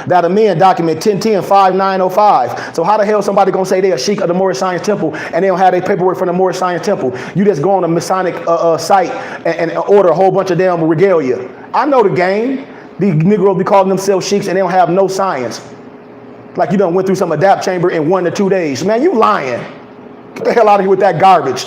that amend document 1010-5905. So how the hell somebody gonna say they a sheik of the Moorish Science Temple and they don't have their paperwork from the Moorish Science Temple? You just go on a Masonic site and order a whole bunch of damn regalia. I know the game. These Negroes be calling themselves sheiks and they don't have no science. Like you done went through some adapt chamber in 1 to 2 days. Man, you lying. Get the hell out of here with that garbage.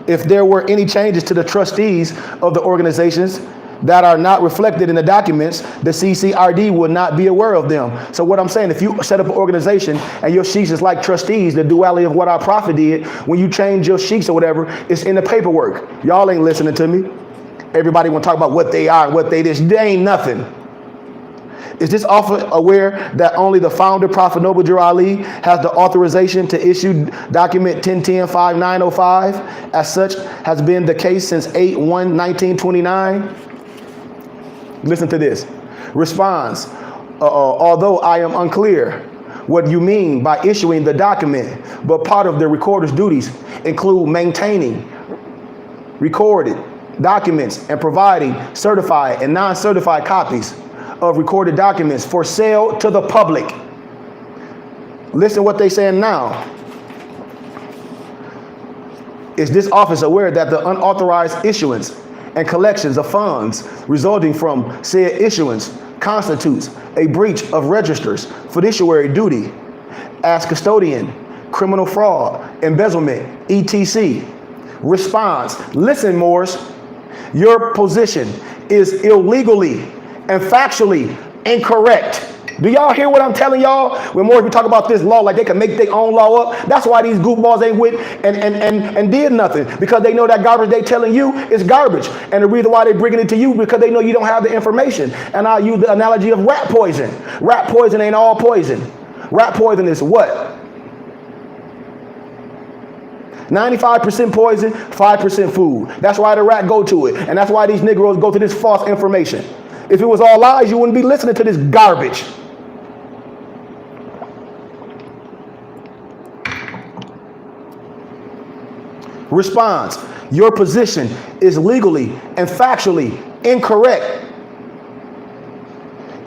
If there were any changes to the trustees of the organizations that are not reflected in the documents, the CCRD would not be aware of them. So what I'm saying, if you set up an organization and your sheiks is like trustees, the duality of what our prophet did, when you change your sheiks or whatever, it's in the paperwork. Y'all ain't listening to me. Everybody want to talk about what they are and what they this. They ain't nothing. Is this office aware that only the founder, Prophet Noble Drew Ali, has the authorization to issue document 1010-5905? As such, has been the case since 8/1/1929. Listen to this. Response: although I am unclear what you mean by issuing the document, but part of the recorder's duties include maintaining recorded documents and providing certified and non-certified copies of recorded documents for sale to the public. Listen what they saying now. Is this office aware that the unauthorized issuance and collections of funds resulting from said issuance constitutes a breach of registers, fiduciary duty as custodian, criminal fraud, embezzlement, etc.? Response: listen, Moors, your position is illegally and factually incorrect. Do y'all hear what I'm telling y'all? When more people talk about this law like they can make their own law up, that's why these goofballs ain't with and did nothing, because they know that garbage they telling you is garbage. And the reason why they bringing it to you because they know you don't have the information. And I'll use the analogy of rat poison. Rat poison ain't all poison. Rat poison is what? 95% poison, 5% food. That's why the rat go to it. And that's why these Negroes go to this false information. If it was all lies, you wouldn't be listening to this garbage. Response: your position is legally and factually incorrect.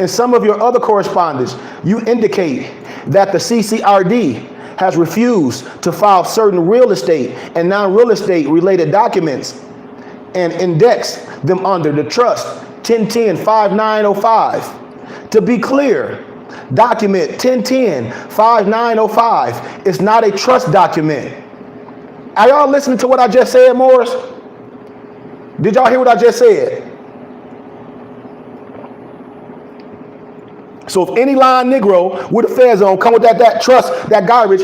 In some of your other correspondence, you indicate that the CCRD has refused to file certain real estate and non-real estate related documents and index them under the trust 1010-5905. To be clear, document 1010-5905 is not a trust document. Are y'all listening to what I just said, Morris? Did y'all hear what I just said? So if any lying Negro with a fez on come with that trust, that garbage,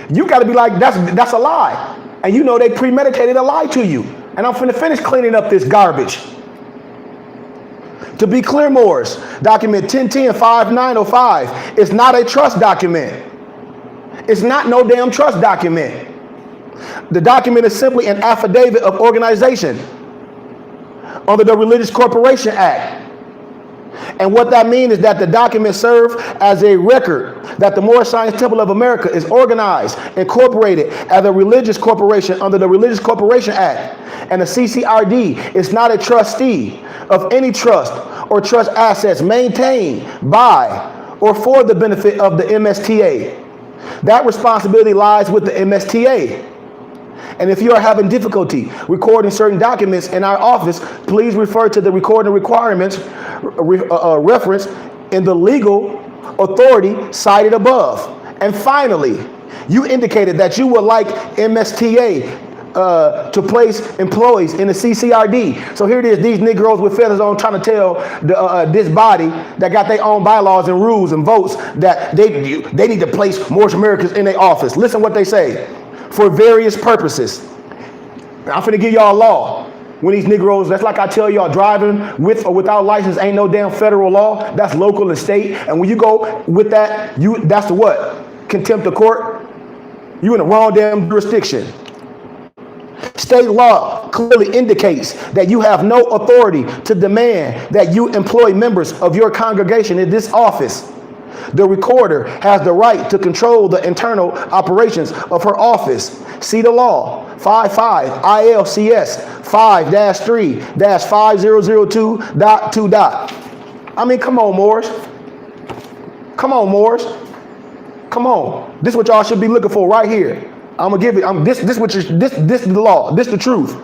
you got to be like, that's a lie. And you know they premeditated a lie to you. And I'm finna finish cleaning up this garbage. To be clear, Morris, document 1010-5905 is not a trust document. It's not no damn trust document. The document is simply an affidavit of organization under the Religious Corporation Act. And what that means is that the document serves as a record that the Moorish Science Temple of America is organized, incorporated as a religious corporation under the Religious Corporation Act. And the CCRD is not a trustee of any trust or trust assets maintained by or for the benefit of the MSTA. That responsibility lies with the MSTA. And if you are having difficulty recording certain documents in our office, please refer to the recording requirements reference in the legal authority cited above. And finally, you indicated that you would like MSTA to place employees in the CCRD. So here it is, these Negroes with feathers on trying to tell this body that got their own bylaws and rules and votes that they need to place Moorish Americans in their office. Listen what they say. For various purposes. I'm finna give y'all a law. When these Negroes, that's like I tell y'all, driving with or without license ain't no damn federal law. That's local and state. And when you go with that, that's the what? Contempt of court. You in the wrong damn jurisdiction. State law clearly indicates that you have no authority to demand that you employ members of your congregation in this office. The recorder has the right to control the internal operations of her office. See the law, 55 ILCS 5-3-5002.2. I mean, come on, Moors. Come on, Moors. Come on. This is what y'all should be looking for right here. I'm gonna give it. This is the law. This is the truth.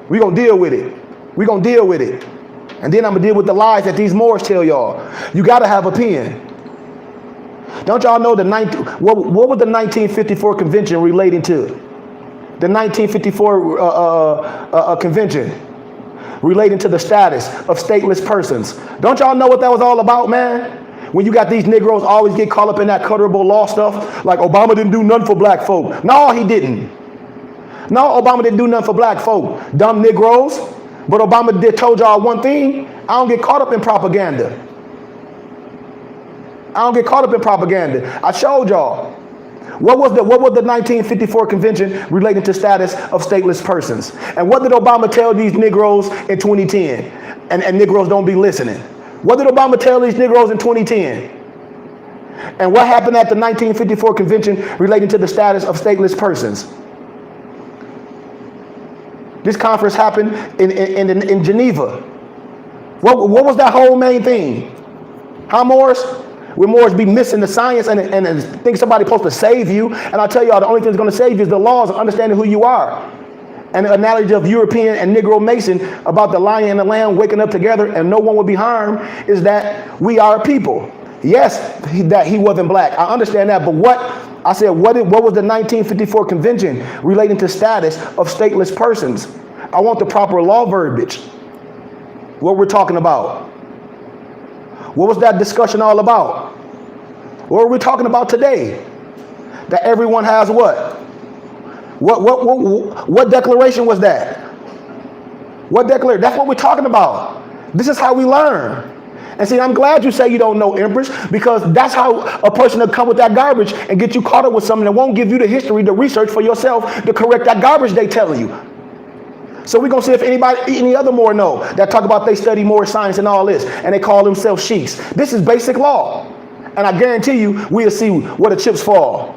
We gonna deal with it. We gonna deal with it. And then I'm gonna deal with the lies that these Moors tell y'all. You gotta have a pen. Don't y'all know what was the 1954 convention relating to? The 1954 convention relating to the status of stateless persons. Don't y'all know what that was all about, man? When you got these Negroes always get caught up in that colorable law stuff, like Obama didn't do nothing for black folk. No, he didn't. No, Obama didn't do nothing for black folk. Dumb Negroes. But Obama told y'all one thing. I don't get caught up in propaganda. I don't get caught up in propaganda. I showed y'all. What was the 1954 convention relating to status of stateless persons? And what did Obama tell these Negroes in 2010? And Negroes don't be listening. What did Obama tell these Negroes in 2010? And what happened at the 1954 convention relating to the status of stateless persons? This conference happened in Geneva. What was that whole main thing? How Moors? When Moors be missing the science and think somebody's supposed to save you. And I tell y'all, the only thing that's going to save you is the laws of understanding who you are. And the analogy of European and Negro Mason about the lion and the lamb waking up together and no one will be harmed is that we are people. Yes, that he wasn't black. I understand that. But what was the 1954 convention relating to status of stateless persons? I want the proper law verbiage. What we're talking about. What was that discussion all about? What are we talking about today? That everyone has what? What declaration was that? What declaration? That's what we're talking about. This is how we learn. And see, I'm glad you say you don't know, Empress, because that's how a person will come with that garbage and get you caught up with something that won't give you the history, the research for yourself to correct that garbage they telling you. So we're going to see if any other Moor know that talk about they study Moorish science and all this, and they call themselves sheiks. This is basic law. And I guarantee you, we'll see where the chips fall.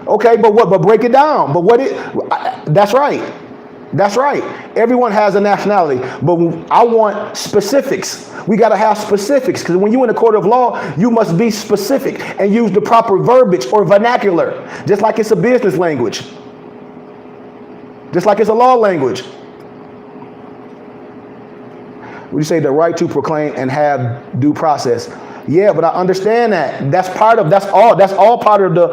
Okay, but break it down. That's right. That's right. Everyone has a nationality, but I want specifics. We got to have specifics, because when you're in a court of law, you must be specific and use the proper verbiage or vernacular, just like it's a business language. Just like it's a law language. We say the right to proclaim and have due process. Yeah, but I understand that. That's all part of the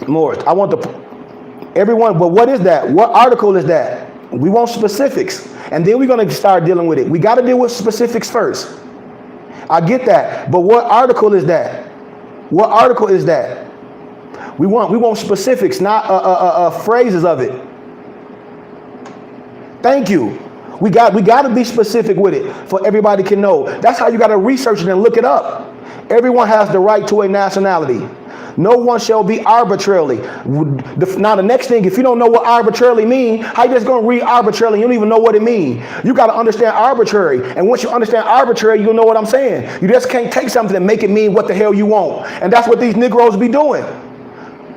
Moors. I want everyone, but what is that? What article is that? We want specifics. And then we're going to start dealing with it. We got to deal with specifics first. I get that. But what article is that? What article is that? We want specifics, not phrases of it. Thank you. We got to be specific with it for everybody can know. That's how you got to research it and look it up. Everyone has the right to a nationality. No one shall be arbitrarily. Now the next thing, if you don't know what arbitrarily mean, how you just going to read arbitrarily? You don't even know what it means. You got to understand arbitrary. And once you understand arbitrary, you'll know what I'm saying. You just can't take something and make it mean what the hell you want. And that's what these Negroes be doing.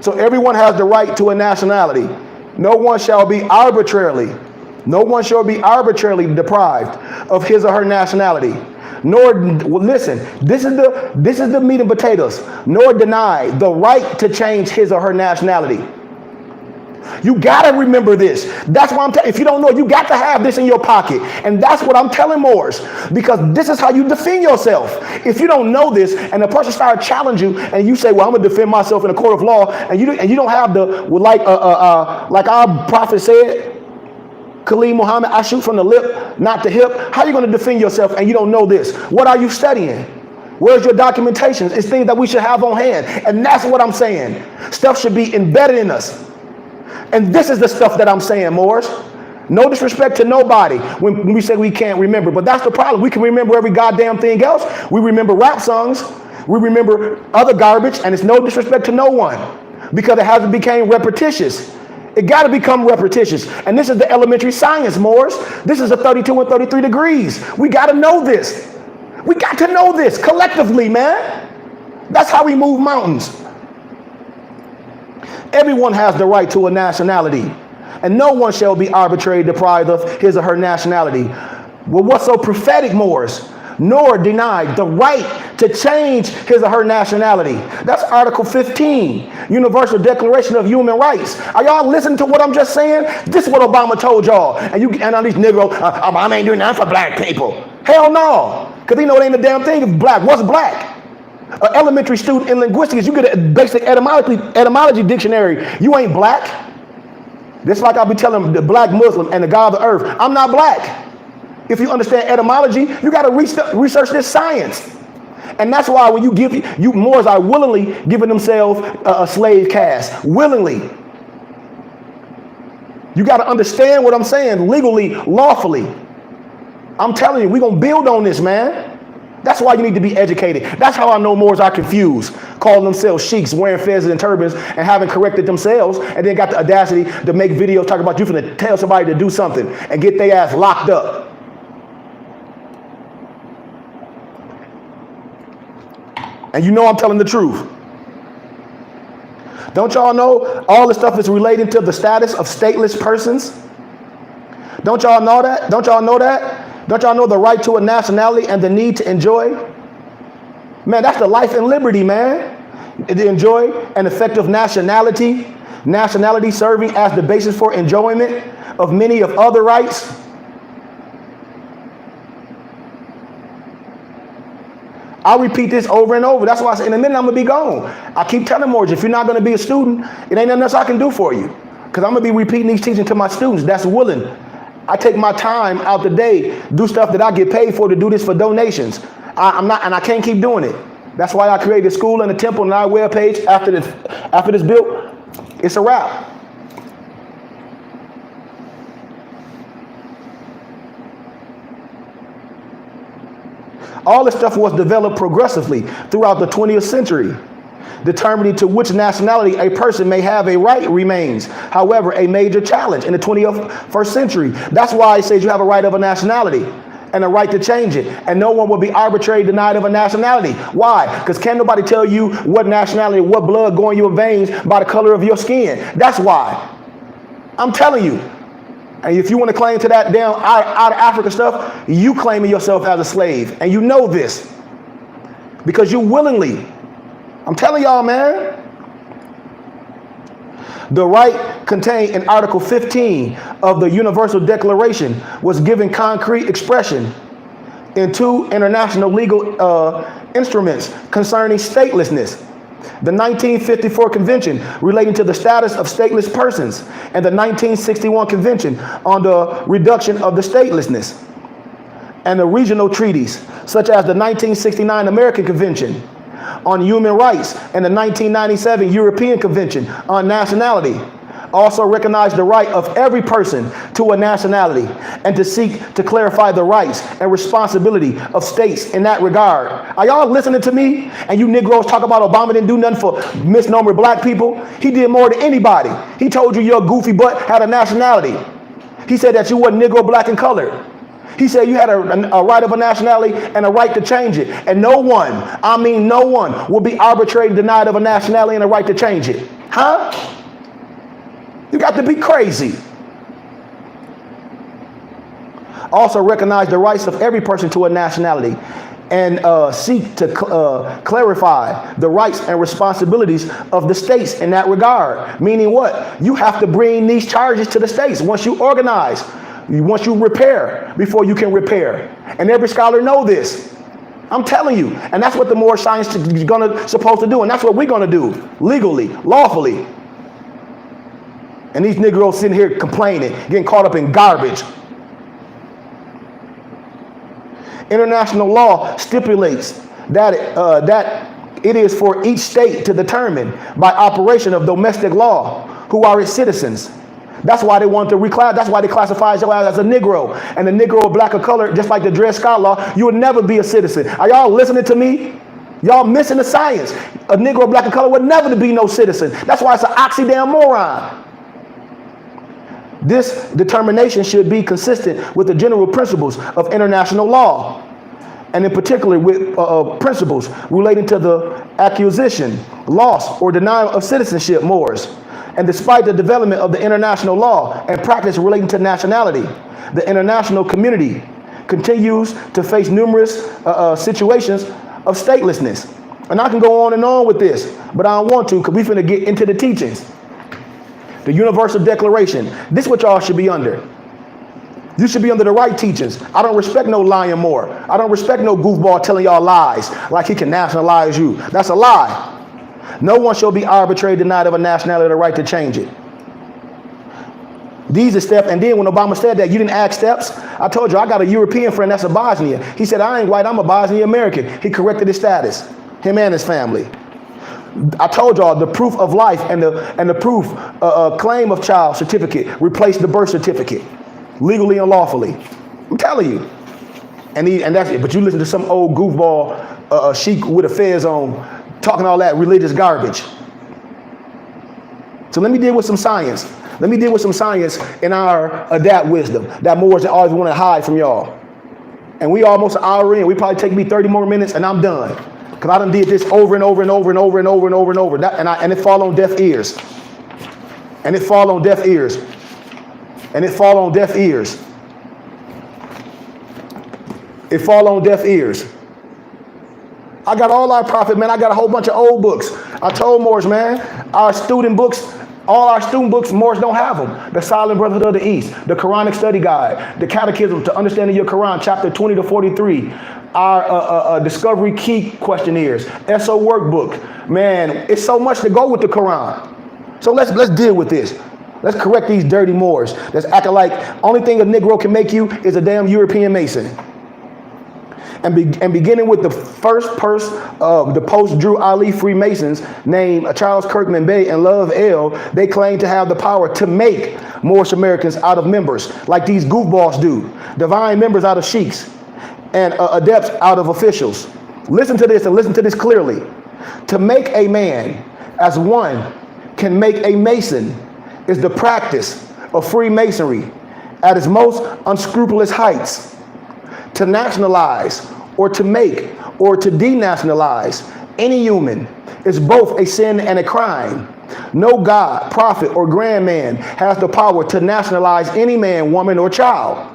So everyone has the right to a nationality. No one shall be arbitrarily deprived of his or her nationality. Nor, listen, this is the meat and potatoes. Nor deny the right to change his or her nationality. You got to remember this. That's why I'm telling you, if you don't know, you got to have this in your pocket. And that's what I'm telling Moors, because this is how you defend yourself. If you don't know this and the person starts challenging you and you say, well, I'm going to defend myself in a court of law, and you don't have like our prophet said, Khalid Muhammad, I shoot from the lip, not the hip. How are you going to defend yourself and you don't know this? What are you studying? Where's your documentation? It's things that we should have on hand. And that's what I'm saying. Stuff should be embedded in us. And this is the stuff that I'm saying, Moors. No disrespect to nobody when we say we can't remember, but that's the problem. We can remember every goddamn thing else. We remember rap songs. We remember other garbage, and it's no disrespect to no one because it hasn't become repetitious. It got to become repetitious. And this is the elementary science, Moors. This is a 32 and 33 degrees. We got to know this. We got to know this collectively, man. That's how we move mountains. Everyone has the right to a nationality, and no one shall be arbitrarily deprived of his or her nationality. Well, what's so prophetic, Moors? Nor denied the right to change his or her nationality. That's Article 15, Universal Declaration of Human Rights. Are y'all listening to what I'm just saying? This is what Obama told y'all. And all these Negroes, Obama ain't doing nothing for black people. Hell no, because he know it ain't a damn thing if black. What's black? An elementary student in linguistics, you get a basic etymology dictionary. You ain't black. Just like I'll be telling the black Muslim and the God of the earth, I'm not black. If you understand etymology, you got to research this science. And that's why when you Moors are willingly giving themselves a slave caste. Willingly. You got to understand what I'm saying legally, lawfully. I'm telling you, we're going to build on this, man. That's why you need to be educated. That's how I know Moors are confused, calling themselves sheiks, wearing fezzes and turbans, and having corrected themselves, and then got the audacity to make videos talking about you finna tell somebody to do something and get their ass locked up. And you know I'm telling the truth. Don't y'all know all this stuff is relating to the status of stateless persons? Don't y'all know that? Don't y'all know that? Don't y'all know the right to a nationality and the need to enjoy? Man, that's the life and liberty, man. To enjoy an effective nationality serving as the basis for enjoyment of many of other rights. I'll repeat this over and over. That's why I say in a minute I'm going to be gone. I keep telling Moors, if you're not going to be a student, it ain't nothing else I can do for you. Because I'm going to be repeating these teachings to my students. That's willing. I take my time out the day, do stuff that I get paid for to do this for donations. I'm not, and I can't keep doing it. That's why I created a school and a temple on our webpage after this built. It's a wrap. All this stuff was developed progressively throughout the 20th century. Determining to which nationality a person may have a right remains, however, a major challenge in the 21st century. That's why it says you have a right of a nationality and a right to change it. And no one will be arbitrarily denied of a nationality. Why? Because can't nobody tell you what nationality, what blood going in your veins by the color of your skin. That's why. I'm telling you. And if you want to claim to that down out of Africa stuff, you claiming yourself as a slave. And you know this. Because you willingly. I'm telling y'all, man. The right contained in Article 15 of the Universal Declaration was given concrete expression in two international legal instruments concerning statelessness. The 1954 Convention relating to the status of stateless persons and the 1961 Convention on the reduction of the statelessness, and the regional treaties such as the 1969 American Convention on Human Rights and the 1997 European Convention on Nationality also recognize the right of every person to a nationality and to seek to clarify the rights and responsibility of states in that regard. Are y'all listening to me? And you Negroes talk about Obama didn't do nothing for misnomer black people. He did more than anybody. He told you your goofy butt had a nationality. He said that you were Negro, black, and colored. He said you had a right of a nationality and a right to change it. And no one, I mean no one, will be arbitrarily denied of a nationality and a right to change it. Huh? You got to be crazy. Also recognize the rights of every person to a nationality and seek to clarify the rights and responsibilities of the states in that regard. Meaning what? You have to bring these charges to the states once you organize. Once you repair, before you can repair. And every scholar know this. I'm telling you. And that's what the Moorish science is supposed to do. And that's what we're going to do. Legally, lawfully. And these Negroes sitting here complaining, getting caught up in garbage. International law stipulates that it is for each state to determine by operation of domestic law who are its citizens. That's why they want to reclass. That's why they classify you as a Negro. And the Negro, black or color, just like the Dred Scott law, you would never be a citizen. Are y'all listening to me? Y'all missing the science. A Negro, black or color would never be no citizen. That's why it's an oxymoron. This determination should be consistent with the general principles of international law, and in particular with principles relating to the acquisition, loss, or denial of citizenship, Moors. And despite the development of the international law and practice relating to nationality, the international community continues to face numerous situations of statelessness. And I can go on and on with this, but I don't want to because we're finna get into the teachings. The Universal Declaration. This is what y'all should be under. You should be under the right teachings. I don't respect no lying Moor. I don't respect no goofball telling y'all lies like he can nationalize you. That's a lie. No one shall be arbitrarily denied of a nationality the right to change it. These are steps. And then when Obama said that, you didn't ask steps. I told you, I got a European friend that's a Bosnian. He said, I ain't white, I'm a Bosnian American. He corrected his status, him and his family. I told y'all the proof of life and the proof claim of child certificate replaced the birth certificate, legally and lawfully. I'm telling you. And that's it. But you listen to some old goofball sheik with a fez on talking all that religious garbage. So let me deal with some science. Let me deal with some science in our adapt wisdom that Moors always want to hide from y'all. And we almost an hour in. We probably take me 30 more minutes and I'm done. Because I done did this over and over and over and over and over and over and over. And it fall on deaf ears. And it fall on deaf ears. And it fall on deaf ears. It fall on deaf ears. I got all our prophet, man. I got a whole bunch of old books. I told Moors, man, our student books, all our student books, Moors don't have them. The Silent Brotherhood of the East, the Quranic Study Guide, the Catechism to Understanding Your Quran, chapter 20 to 43, our Discovery Key questionnaires, SO workbook. Man, it's so much to go with the Quran. So let's deal with this. Let's correct these dirty Moors that's acting like only thing a Negro can make you is a damn European Mason. And beginning with the first person of the post-Drew Ali Freemasons named Charles Kirkman Bey and Love L, they claim to have the power to make Moorish Americans out of members, like these goofballs do, divine members out of sheiks, and adepts out of officials. Listen to this and listen to this clearly. To make a man as one can make a Mason is the practice of Freemasonry at its most unscrupulous heights. To nationalize or to make or to denationalize any human is both a sin and a crime. No God, prophet, or grand man has the power to nationalize any man, woman, or child.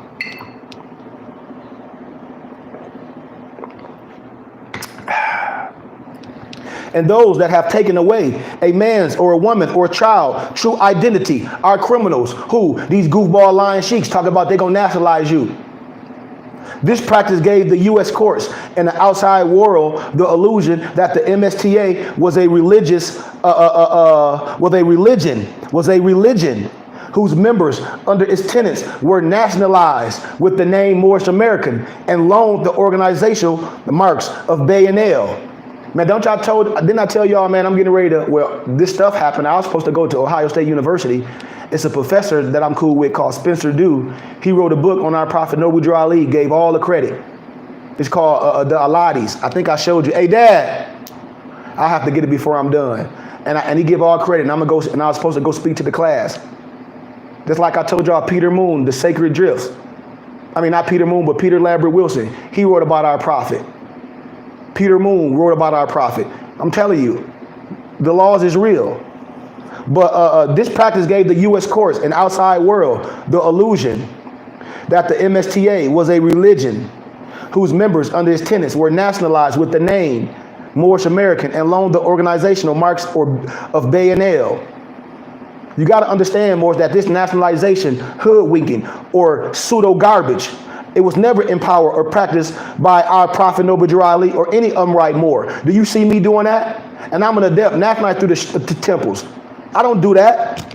And those that have taken away a man's or a woman or a child true identity are criminals who these goofball lying sheiks talk about they're gonna nationalize you. This practice gave the U.S. courts and the outside world the illusion that the MSTA was a religion whose members under its tenets were nationalized with the name Moorish American and loaned the organizational marks of Bay and L. Man, didn't I tell y'all, man, I'm getting ready to, well, this stuff happened. I was supposed to go to Ohio State University. It's a professor that I'm cool with called Spencer Dew. He wrote a book on our prophet Noble Drew Ali, gave all the credit. It's called The Alades. I think I showed you. Hey, Dad, I have to get it before I'm done. And he give all credit, and I was supposed to go speak to the class. Just like I told y'all, Peter Moon, The Sacred Drifts. I mean, not Peter Moon, but Peter Lambert Wilson. He wrote about our prophet. Peter Moon wrote about our prophet. I'm telling you, the laws is real. But this practice gave the U.S. courts and outside world the illusion that the MSTA was a religion whose members under its tenets were nationalized with the name Moorish American and loaned the organizational marks of Bay and L. You got to understand, Moors, that this nationalization, hoodwinking, or pseudo-garbage, it was never in power or practiced by our prophet Noble Drew Ali or any upright Moor. Do you see me doing that? And I'm an adept nationalized through the temples. I don't do that.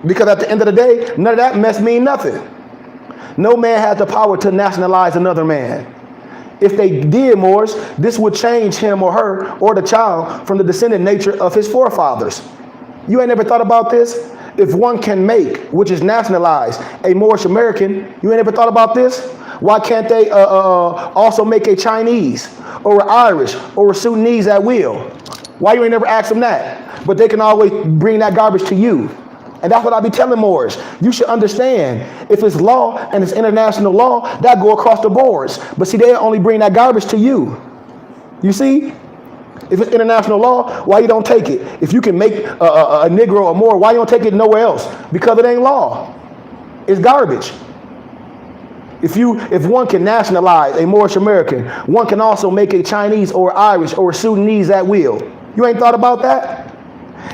Because at the end of the day, none of that mess mean nothing. No man has the power to nationalize another man. If they did, Moors, this would change him or her or the child from the descendant nature of his forefathers. You ain't never thought about this? If one can make, which is nationalized, a Moorish American, you ain't ever thought about this? Why can't they also make a Chinese or an Irish or a Sudanese at will? Why you ain't never asked them that? But they can always bring that garbage to you. And that's what I be telling Moors. You should understand, if it's law and it's international law, that go across the boards. But see, they only bring that garbage to you. You see? If it's international law, why you don't take it? If you can make a Negro or more, why you don't take it nowhere else? Because it ain't law. It's garbage. If one can nationalize a Moorish American, one can also make a Chinese or Irish or Sudanese at will. You ain't thought about that?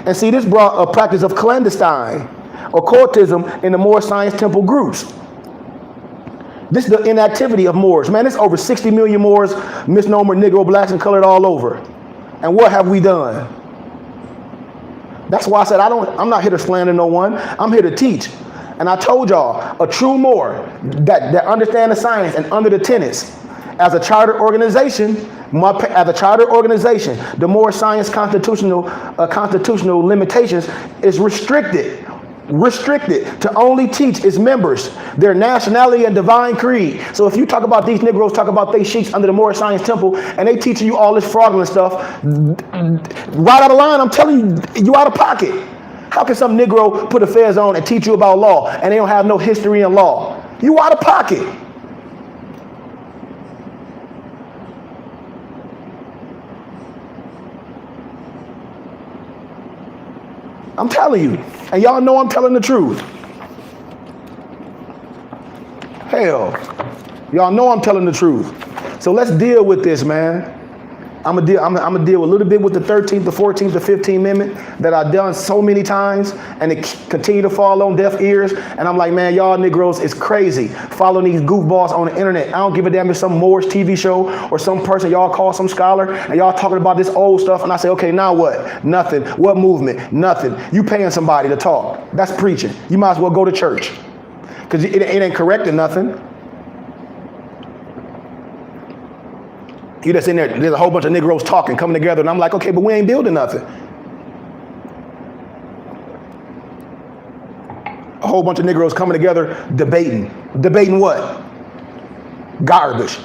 And see, this brought a practice of clandestine occultism in the Moorish science temple groups. This is the inactivity of Moors. Man, there's over 60 million Moors, misnomer, Negro, blacks, and colored all over. And what have we done? That's why I said I'm not here to slander no one. I'm here to teach. And I told y'all, a true Moor that understand the science and under the tenets, as a charter organization, the Moorish science constitutional limitations is restricted to only teach its members their nationality and divine creed. So if you talk about these Negroes, talk about they sheiks under the Moorish Science Temple, and they teaching you all this fraudulent stuff, right out of line, I'm telling you out of pocket. How can some Negro put a fez on and teach you about law, and they don't have no history in law? You out of pocket. I'm telling you. And y'all know I'm telling the truth. Hell, y'all know I'm telling the truth. So let's deal with this, man. I'm gonna deal a little bit with the 13th, the 14th, the 15th Amendment that I've done so many times, and it continue to fall on deaf ears. And I'm like, man, y'all Negroes is crazy following these goofballs on the internet. I don't give a damn if some Moorish TV show or some person y'all call some scholar and y'all talking about this old stuff. And I say, okay, now what? Nothing. What movement? Nothing. You paying somebody to talk. That's preaching. You might as well go to church, because it ain't correcting nothing. You just in there, there's a whole bunch of Negroes talking, coming together, and I'm like, okay, but we ain't building nothing. A whole bunch of Negroes coming together, debating. Debating what? Garbage.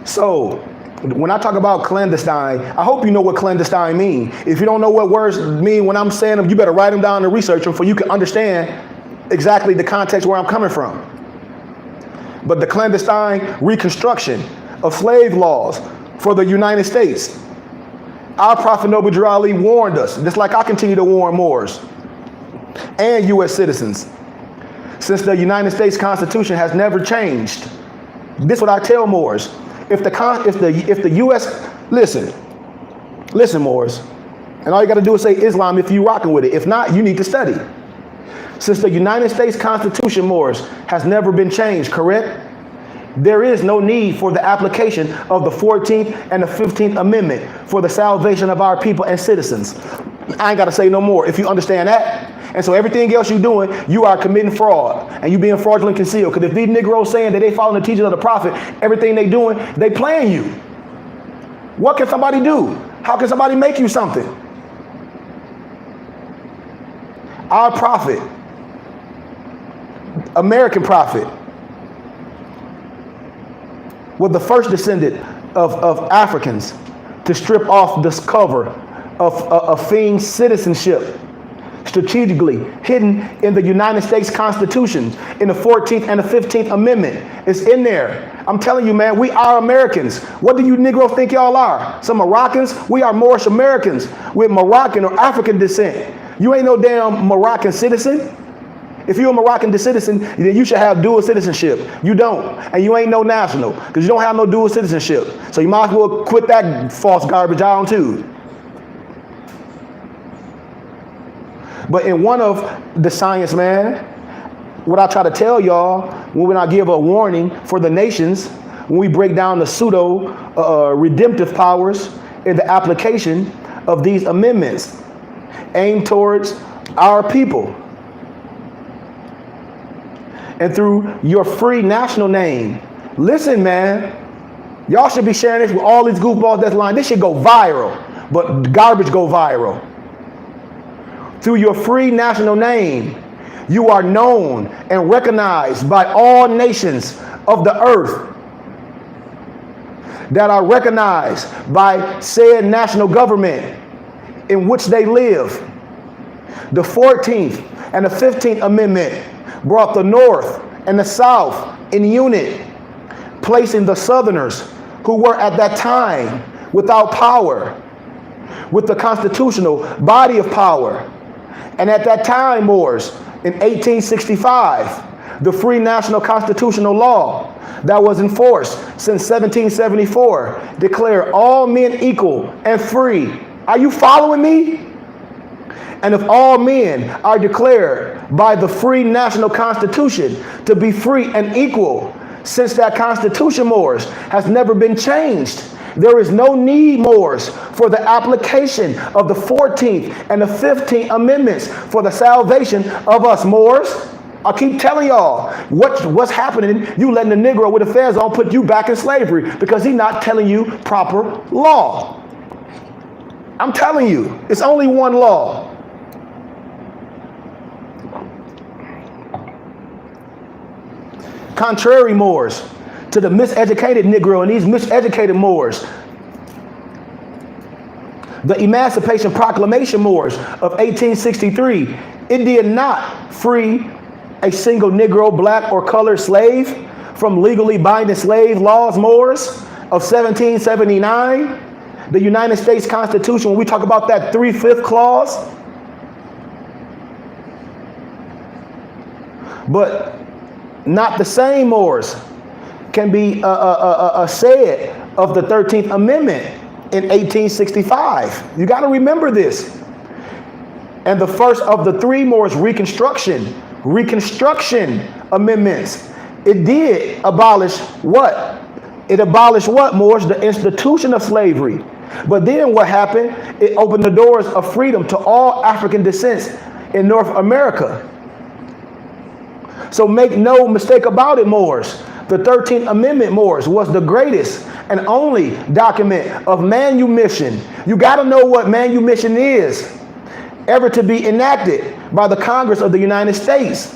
So, when I talk about clandestine, I hope you know what clandestine mean. If you don't know what words mean when I'm saying them, you better write them down and research them, for you can understand exactly the context where I'm coming from. But the clandestine Reconstruction of slave laws for the United States. Our Prophet Noble Drew Ali warned us, just like I continue to warn Moors and U.S. citizens, since the United States Constitution has never changed. This is what I tell Moors. If the U.S. listen, Moors, and all you got to do is say Islam if you rocking with it. If not, you need to study. Since the United States Constitution, Moors, has never been changed, correct? There is no need for the application of the 14th and the 15th Amendment for the salvation of our people and citizens. I ain't got to say no more if you understand that. And so everything else you're doing, you are committing fraud, and you being fraudulent concealed. Because if these Negroes saying that they following the teachings of the Prophet, everything they doing, they playing you. What can somebody do? How can somebody make you something? Our Prophet, American Prophet, was the first descendant of Africans to strip off this cover of feigned citizenship, strategically hidden in the United States Constitution, in the 14th and the 15th Amendment. It's in there. I'm telling you, man, we are Americans. What do you Negroes think y'all are? Some Moroccans? We are Moorish Americans with Moroccan or African descent. You ain't no damn Moroccan citizen. If you're a Moroccan citizen, then you should have dual citizenship. You don't, and you ain't no national, because you don't have no dual citizenship. So you might as well quit that false garbage on too. But in one of the science, man, what I try to tell y'all, when I give a warning for the nations, when we break down the pseudo redemptive powers in the application of these amendments aimed towards our people, and through your free national name. Listen, man, y'all should be sharing this with all these goofballs that's lying. This should go viral, but garbage go viral. through your free national name, you are known and recognized by all nations of the earth that are recognized by said national government in which they live. The 14th and the 15th Amendment brought the North and the South in unit, placing the Southerners who were at that time without power with the constitutional body of power. And at that time, Moors, in 1865, the free national constitutional law that was enforced since 1774 declared all men equal and free. Are you following me? And if all men are declared by the free national constitution to be free and equal, since that constitution, Moors, has never been changed, there is no need, Moors, for the application of the 14th and the 15th Amendments for the salvation of us, Moors. I keep telling y'all what's happening. You letting the Negro with the fez on put you back in slavery because he's not telling you proper law. I'm telling you, it's only one law. Contrary, Moors, to the miseducated Negro and these miseducated Moors, the Emancipation Proclamation, Moors, of 1863, it did not free a single Negro, black, or colored slave from legally binding slave laws, Moors, of 1779. The United States Constitution, when we talk about that 3/5 clause, but not the same, Moors, can be said of the 13th Amendment in 1865. You got to remember this. And the first of the three, Moors, Reconstruction amendments, it did abolish what? It abolished what, Moors? The institution of slavery. But then what happened? It opened the doors of freedom to all African descents in North America. So make no mistake about it, Moors. The 13th Amendment, Moors, was the greatest and only document of manumission. You got to know what manumission is, ever to be enacted by the Congress of the United States.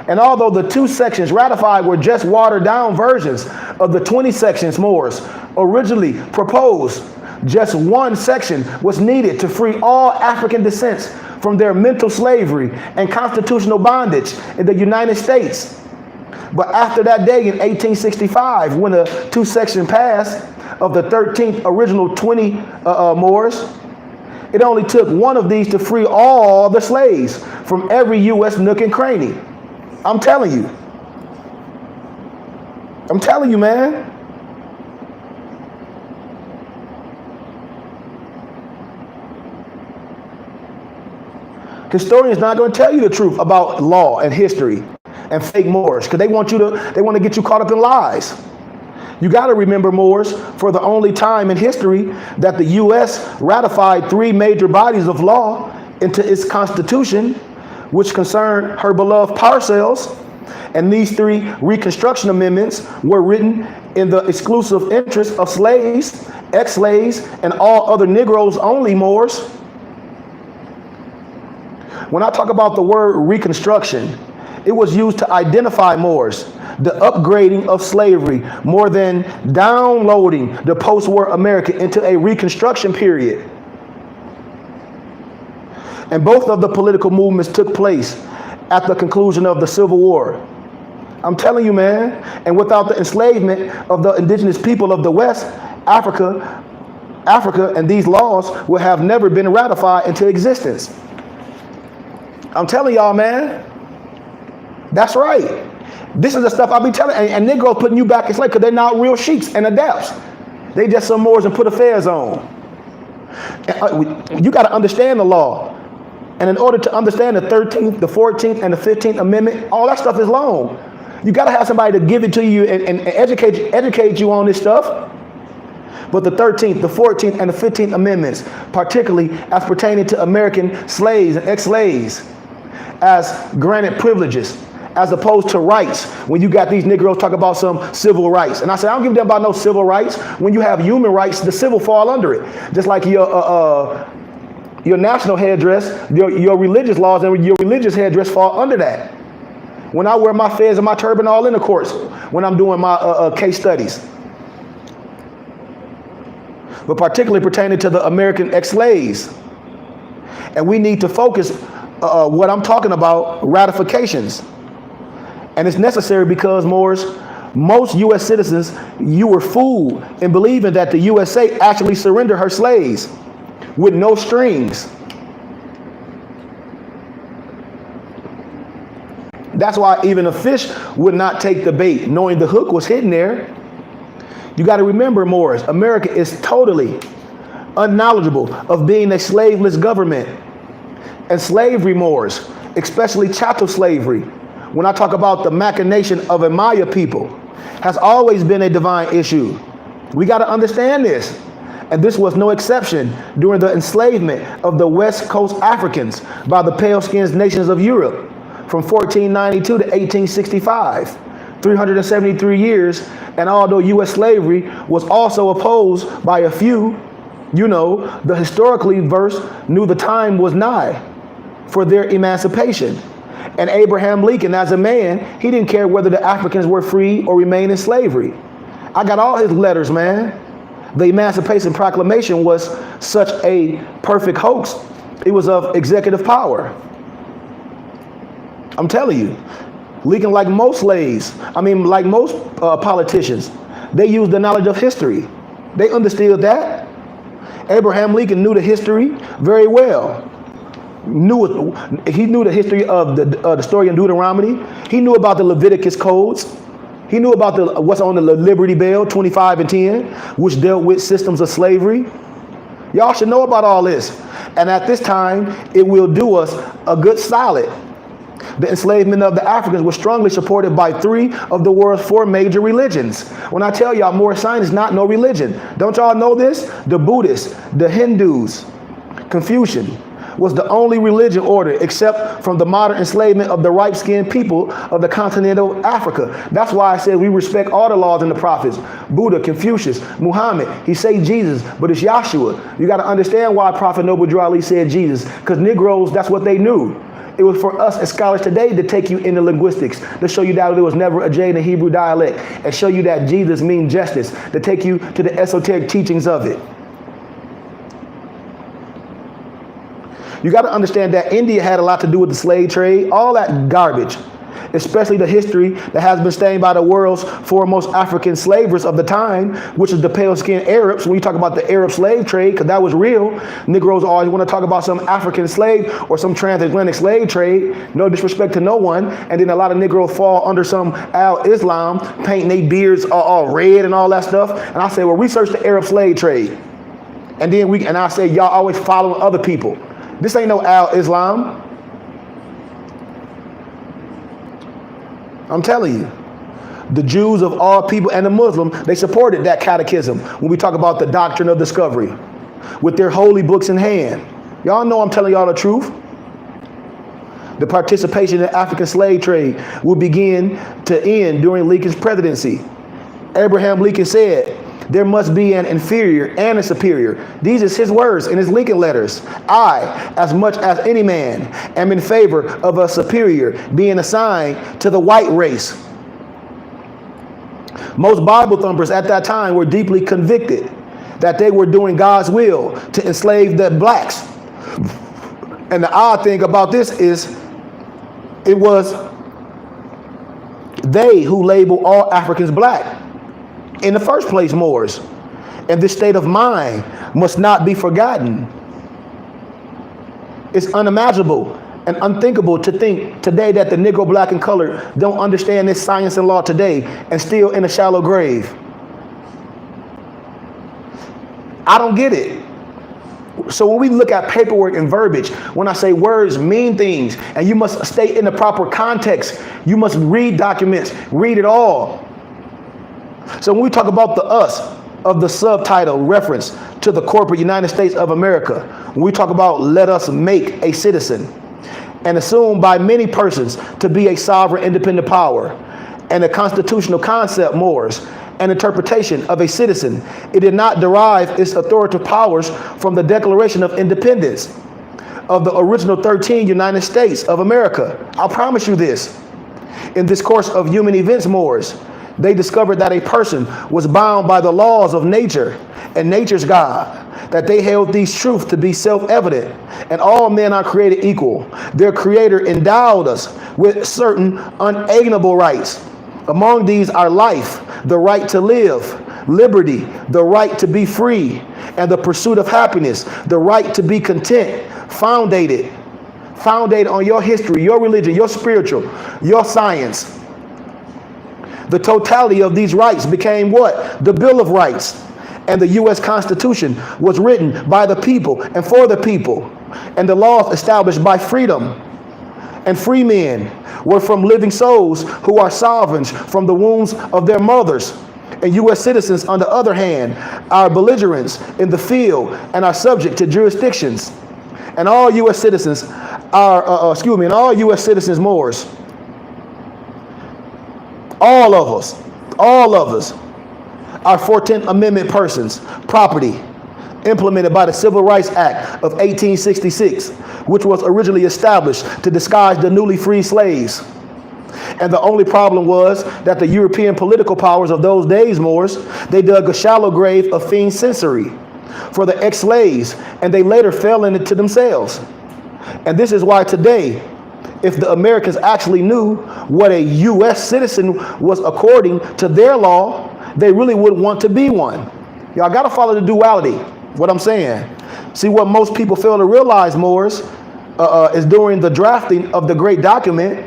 And although the 2 sections ratified were just watered down versions of the 20 sections, Moors, originally proposed, just 1 section was needed to free all African descents from their mental slavery and constitutional bondage in the United States. But after that day in 1865, when the 2 section passed of the 13th original 20 Moors, it only took 1 of these to free all the slaves from every U.S. nook and cranny. I'm telling you. I'm telling you, man. Historians not going to tell you the truth about law and history and fake Moors because they want to get you caught up in lies. You got to remember, Moors, for the only time in history that the U.S. ratified 3 major bodies of law into its constitution, which concern her beloved parcels. And these 3 Reconstruction amendments were written in the exclusive interest of slaves, ex-slaves, and all other Negroes only, Moors. When I talk about the word Reconstruction, it was used to identify, Moors, the upgrading of slavery more than downloading the post-war America into a Reconstruction period. And both of the political movements took place at the conclusion of the Civil War. I'm telling you, man, and without the enslavement of the indigenous people of the West, Africa and these laws would have never been ratified into existence. I'm telling y'all, man, that's right. This is the stuff I be telling, and Negroes putting you back in slavery because they're not real sheiks and adepts. They just some Moors and put affairs on. And, you got to understand the law. And in order to understand the 13th, the 14th, and the 15th Amendment, all that stuff is long. You got to have somebody to give it to you and educate you on this stuff. But the 13th, the 14th, and the 15th Amendments, particularly as pertaining to American slaves and ex-slaves, as granted privileges, as opposed to rights. When you got these Negroes talk about some civil rights. And I say, I don't give a damn about no civil rights. When you have human rights, the civil fall under it. Just like your your national headdress, your religious laws and your religious headdress fall under that. When I wear my fez and my turban all in the courts, when I'm doing my case studies. But particularly pertaining to the American ex-slaves. And we need to focus what I'm talking about, ratifications. And it's necessary because, Moors, most U.S. citizens, you were fooled in believing that the USA actually surrendered her slaves with no strings. That's why even a fish would not take the bait, knowing the hook was hidden there. You got to remember, Moors, America is totally unknowledgeable of being a slaveless government. And slavery, Moors, especially chattel slavery, when I talk about the machination of a Maya people, has always been a divine issue. We got to understand this. And this was no exception during the enslavement of the West Coast Africans by the pale-skinned nations of Europe from 1492 to 1865. 373 years, and although U.S. slavery was also opposed by a few, the historically verse knew the time was nigh for their emancipation. And Abraham Lincoln, as a man, he didn't care whether the Africans were free or remained in slavery. I got all his letters, man. The Emancipation Proclamation was such a perfect hoax. It was of executive power. I'm telling you, Lincoln, like most politicians, they used the knowledge of history. They understood that. Abraham Lincoln knew the history very well. He knew the history of the story in Deuteronomy. He knew about the Leviticus codes. He knew about what's on the Liberty Bell 25 and 10, which dealt with systems of slavery. Y'all should know about all this. And at this time, it will do us a good solid. The enslavement of the Africans was strongly supported by 3 of the world's 4 major religions. When I tell y'all Moorish science is not no religion, don't y'all know this? The Buddhists, the Hindus, Confucian was the only religion order except from the modern enslavement of the ripe-skinned people of the continental Africa. That's why I said we respect all the laws and the prophets. Buddha, Confucius, Muhammad, he say Jesus, but it's Yahshua. You got to understand why Prophet Noble Drew Ali said Jesus, because Negroes, that's what they knew. It was for us as scholars today to take you into linguistics, to show you that there was never a J in the Hebrew dialect, and show you that Jesus means justice, to take you to the esoteric teachings of it. You got to understand that India had a lot to do with the slave trade, all that garbage, especially the history that has been stained by the world's foremost African slavers of the time, which is the pale-skinned Arabs. When you talk about the Arab slave trade, because that was real, Negroes always want to talk about some African slave or some transatlantic slave trade, no disrespect to no one, and then a lot of Negroes fall under some al-Islam, painting their beards all red and all that stuff. And I say, well, research the Arab slave trade. And then I say, y'all always following other people. This ain't no al-Islam. I'm telling you, the Jews of all people and the Muslim, they supported that catechism when we talk about the doctrine of discovery with their holy books in hand. Y'all know I'm telling y'all the truth. The participation in the African slave trade will begin to end during Lincoln's presidency. Abraham Lincoln said, there must be an inferior and a superior. These is his words in his Lincoln letters. I, as much as any man, am in favor of a superior being assigned to the white race. Most Bible thumpers at that time were deeply convicted that they were doing God's will to enslave the blacks. And the odd thing about this is it was they who labeled all Africans black. In the first place, Moors, and this state of mind must not be forgotten. It's unimaginable and unthinkable to think today that the Negro, black, and colored don't understand this science and law today and still in a shallow grave. I don't get it. So when we look at paperwork and verbiage, when I say words mean things, and you must stay in the proper context, you must read documents, read it all. So when we talk about the us of the subtitle reference to the corporate United States of America, when we talk about let us make a citizen and assumed by many persons to be a sovereign independent power and a constitutional concept, Moors, an interpretation of a citizen, it did not derive its authoritative powers from the Declaration of Independence. of the original 13 United States of America. I'll promise you this. In this course of human events, Moors, they discovered that a person was bound by the laws of nature and nature's God, that they held these truths to be self-evident, and all men are created equal. Their Creator endowed us with certain unalienable rights. Among these are life, the right to live, liberty, the right to be free, and the pursuit of happiness, the right to be content, founded on your history, your religion, your spiritual, your science. The totality of these rights became what? The Bill of Rights. And the U.S. Constitution was written by the people and for the people. And the laws established by freedom and free men were from living souls who are sovereigns from the wombs of their mothers. And U.S. citizens, on the other hand, are belligerents in the field and are subject to jurisdictions. And all U.S. citizens all U.S. citizens, Moors, all of us are 14th Amendment persons, property, implemented by the Civil Rights Act of 1866, which was originally established to disguise the newly freed slaves. And the only problem was that the European political powers of those days, Moors, they dug a shallow grave of fiend censory for the ex-slaves, and they later fell in it to themselves. And this is why today, if the Americans actually knew what a U.S. citizen was according to their law, they really would want to be one. Y'all got to follow the duality, what I'm saying. See, what most people fail to realize, Moors, is during the drafting of the great document,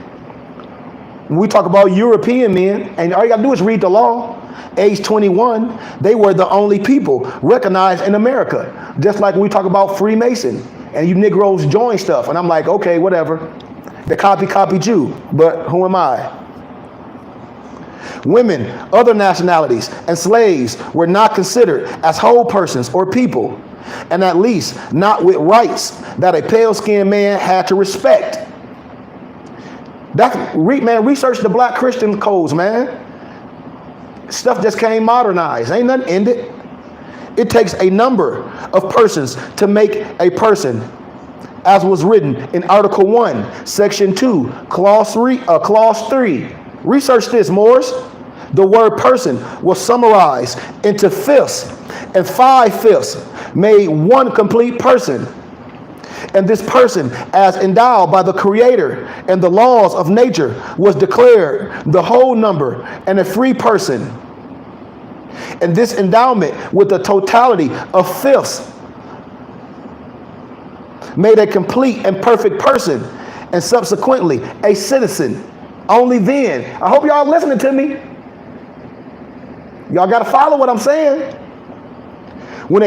when we talk about European men, and all you got to do is read the law, age 21, they were the only people recognized in America. Just like when we talk about Freemason, and you Negroes join stuff, and I'm like, okay, whatever. The copy Jew, but who am I? Women, other nationalities, and slaves were not considered as whole persons or people, and at least not with rights that a pale-skinned man had to respect. Man, research the black Christian codes, man. Stuff just came modernized. Ain't nothing ended. It takes a number of persons to make a person, as was written in Article 1, Section 2, Clause 3. Research this, Moors. The word person was summarized into fifths, and 5 fifths made one complete person. And this person, as endowed by the Creator and the laws of nature, was declared the whole number and a free person. And this endowment with the totality of fifths made a complete and perfect person, and subsequently a citizen. Only then. I hope y'all listening to me. Y'all got to follow what I'm saying. When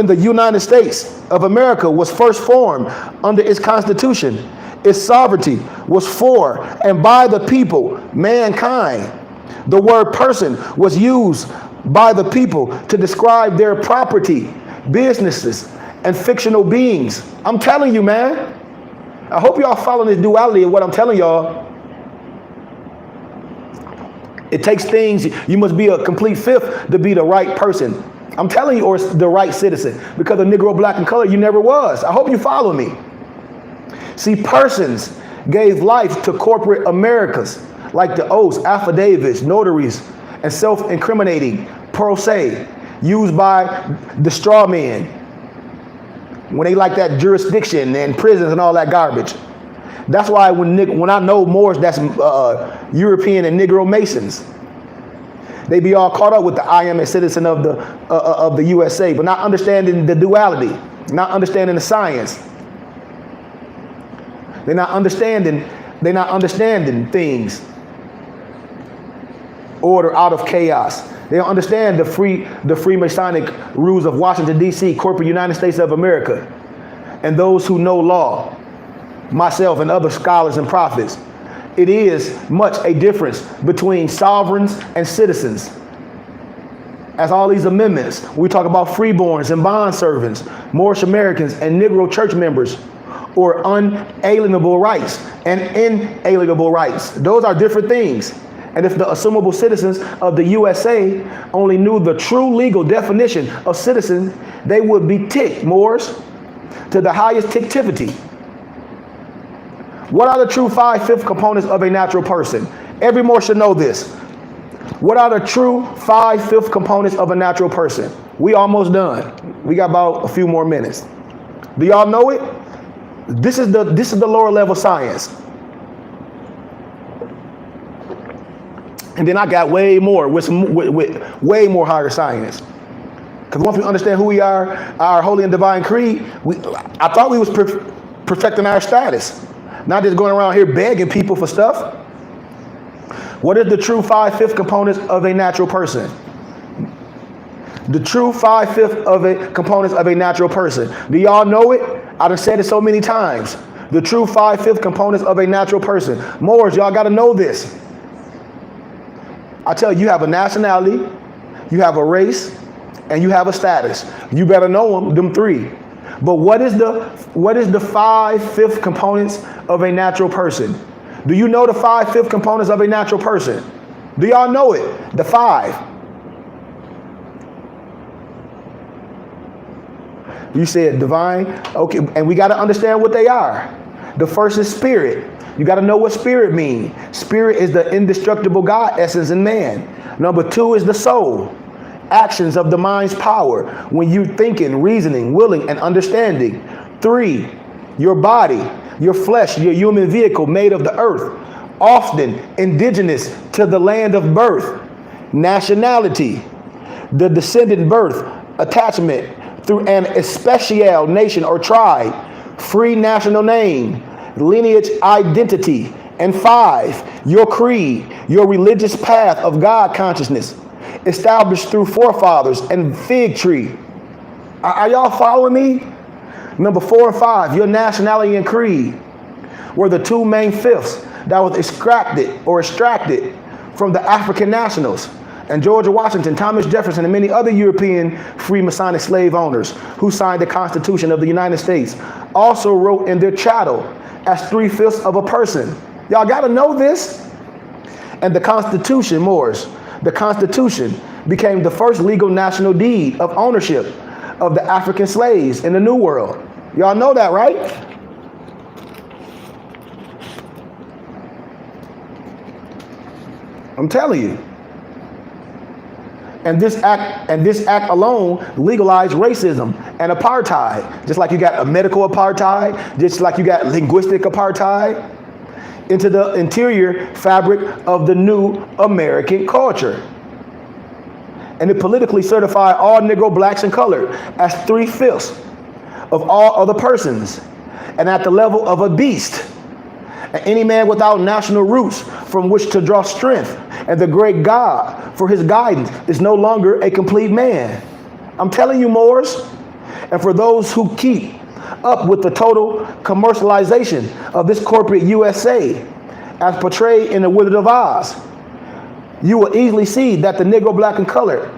the United States of America was first formed under its Constitution, its sovereignty was for and by the people, mankind. The word person was used by the people to describe their property, businesses, and fictional beings. I'm telling you, man. I hope y'all following this duality of what I'm telling y'all. It takes things, you must be a complete fifth to be the right person. I'm telling you, or the right citizen. Because of Negro, black, and color, you never was. I hope you follow me. See, persons gave life to corporate Americas, like the oaths, affidavits, notaries, and self-incriminating pro se, used by the straw men when they like that jurisdiction and prisons and all that garbage. That's why when I know Moors, that's European and Negro Masons. They be all caught up with the I am a citizen of the USA, but not understanding the duality, not understanding the science. They're not understanding things. Order out of chaos. They don't understand the Freemasonic rules of Washington, D.C., corporate United States of America. And those who know law, myself and other scholars and prophets, it is much a difference between sovereigns and citizens. As all these amendments, we talk about freeborns and bondservants, Moorish Americans and Negro church members, or unalienable rights and inalienable rights. Those are different things. And if the assumable citizens of the USA only knew the true legal definition of citizen, they would be ticked, Moors. to the highest activity. What are the true 5/5 components of a natural person? Every Moor should know this. What are the true 5/5 components of a natural person? We almost done. We got about a few more minutes. Do y'all know it? This is the lower level science. And then I got way more with way more higher science. Because once we understand who we are, our holy and divine creed, I thought we was perfecting our status, not just going around here begging people for stuff. What is the true 5/5 components of a natural person? The true 5/5 of a components of a natural person. Do y'all know it? I done said it so many times. The true 5/5 components of a natural person. Moors, y'all got to know this. I tell you, you have a nationality, you have a race, and you have a status. You better know them three. But what is the 5/5 components of a natural person? Do you know the 5/5 components of a natural person? Do y'all know it? The 5. You said divine, okay, and we got to understand what they are. The first is spirit. You got to know what spirit means. Spirit is the indestructible God essence in man. Number 2 is the soul. Actions of the mind's power when you thinking, reasoning, willing, and understanding. 3, your body, your flesh, your human vehicle made of the earth, often indigenous to the land of birth. Nationality, the descendant birth, attachment through an especial nation or tribe, free national name, lineage identity. And 5, your creed, your religious path of God consciousness, established through forefathers and fig tree. Are y'all following me? Number 4 and 5, your nationality and creed were the 2 main fifths that was extracted from the African nationals. And George Washington, Thomas Jefferson, and many other European free Masonic slave owners who signed the Constitution of the United States also wrote in their chattel as 3/5 of a person. Y'all got to know this. And the Constitution, Moors, the Constitution became the first legal national deed of ownership of the African slaves in the New World. Y'all know that, right? I'm telling you. And this act alone legalized racism and apartheid. Just like you got a medical apartheid, just like you got linguistic apartheid, into the interior fabric of the new American culture. And it politically certified all Negro, blacks, and colored as 3/5 of all other persons, and at the level of a beast. And any man without national roots from which to draw strength and the great God for his guidance is no longer a complete man. I'm telling you, Moors. And for those who keep up with the total commercialization of this corporate USA as portrayed in The Wizard of Oz, you will easily see that the Negro, black, and colored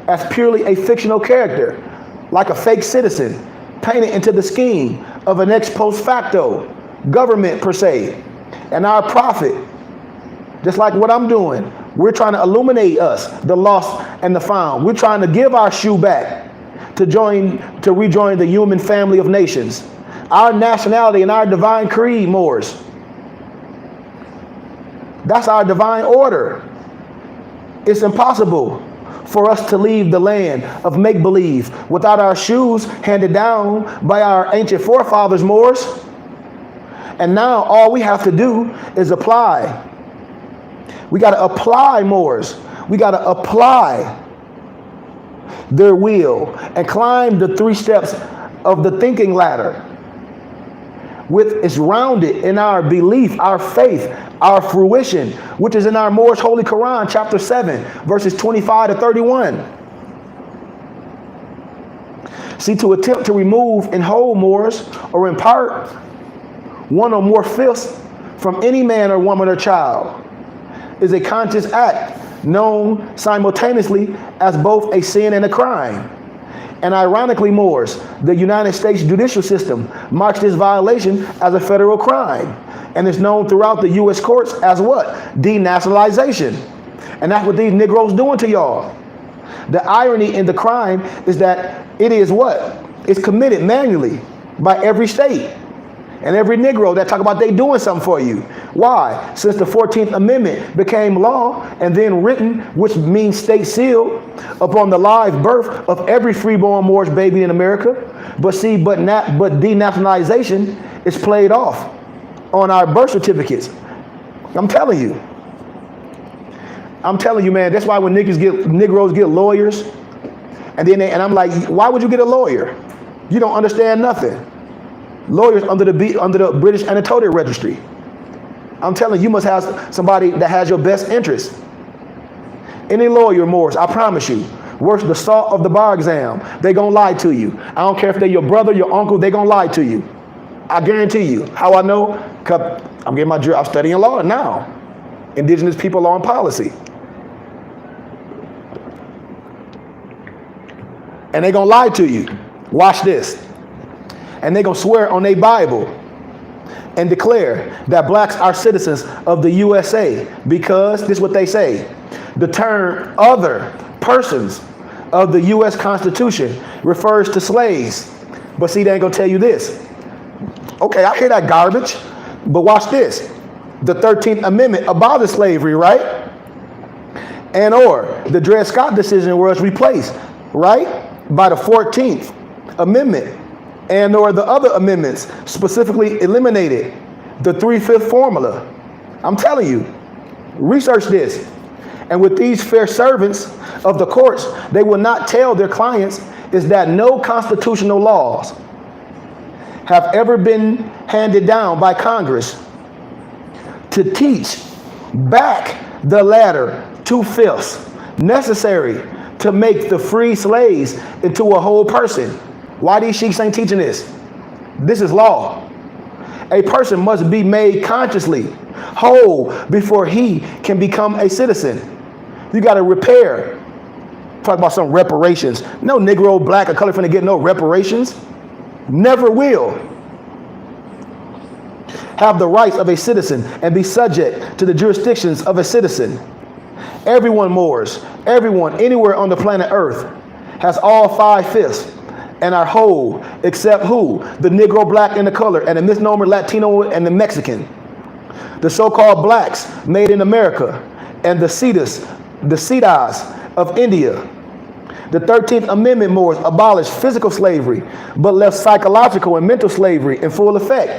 as purely a fictional character, like a fake citizen, painted into the scheme of an ex post facto government per se. And our prophet, just like what I'm doing, we're trying to illuminate us, the lost and the found. We're trying to give our shoe back to rejoin the human family of nations. Our nationality and our divine creed, Moors. That's our divine order. It's impossible for us to leave the land of make-believe without our shoes handed down by our ancient forefathers, Moors. And now all we have to do is apply. We got to apply, Moors. We got to apply their will and climb the 3 steps of the thinking ladder. It's rounded in our belief, our faith, our fruition, which is in our Moorish Holy Quran, chapter 7, verses 25 to 31. See, to attempt to remove in whole, Moors, or in part, 1 or more fifths from any man or woman or child is a conscious act known simultaneously as both a sin and a crime. And ironically, Moors, the United States judicial system marks this violation as a federal crime and is known throughout the U.S. courts as what? Denationalization. And that's what these Negroes doing to y'all. The irony in the crime is that it is what? It's committed manually by every state and every Negro that talk about they doing something for you. Why? Since the 14th Amendment became law and then written, which means state sealed, upon the live birth of every freeborn Moorish baby in America. But see, but denationalization is played off on our birth certificates. I'm telling you, man. That's why when Negroes get lawyers, and I'm like, why would you get a lawyer? You don't understand nothing. Lawyers under the British Anatolia Registry. I'm telling you, you must have somebody that has your best interest. Any lawyer, Morris, I promise you, worse the salt of the bar exam, they gonna lie to you. I don't care if they're your brother, your uncle, they gonna lie to you. I guarantee you. How I know? Cause I'm studying law now. Indigenous people law and policy. And they gonna lie to you. Watch this. And they gonna swear on their Bible and declare that blacks are citizens of the USA because this is what they say. The term other persons of the US Constitution refers to slaves. But see, they ain't gonna tell you this. Okay, I hear that garbage, but watch this. The 13th Amendment abolished slavery, right? And or the Dred Scott decision was replaced, right? By the 14th Amendment. And or the other amendments specifically eliminated the 3/5 formula. I'm telling you, research this. And with these fair servants of the courts, they will not tell their clients is that no constitutional laws have ever been handed down by Congress to teach back the latter 2/5 necessary to make the free slaves into a whole person. Why these sheiks ain't teaching this? This is law. A person must be made consciously whole before he can become a citizen. You got to repair. Talk about some reparations. No Negro, black, or color finna get no reparations. Never will. Have the rights of a citizen and be subject to the jurisdictions of a citizen. Everyone, Moors, everyone, anywhere on the planet Earth has all 5/5 and are whole, except who? The Negro, black, and the color, and the misnomer Latino and the Mexican. The so-called blacks made in America, and the Siddhas of India. The 13th Amendment, Moors, abolished physical slavery, but left psychological and mental slavery in full effect.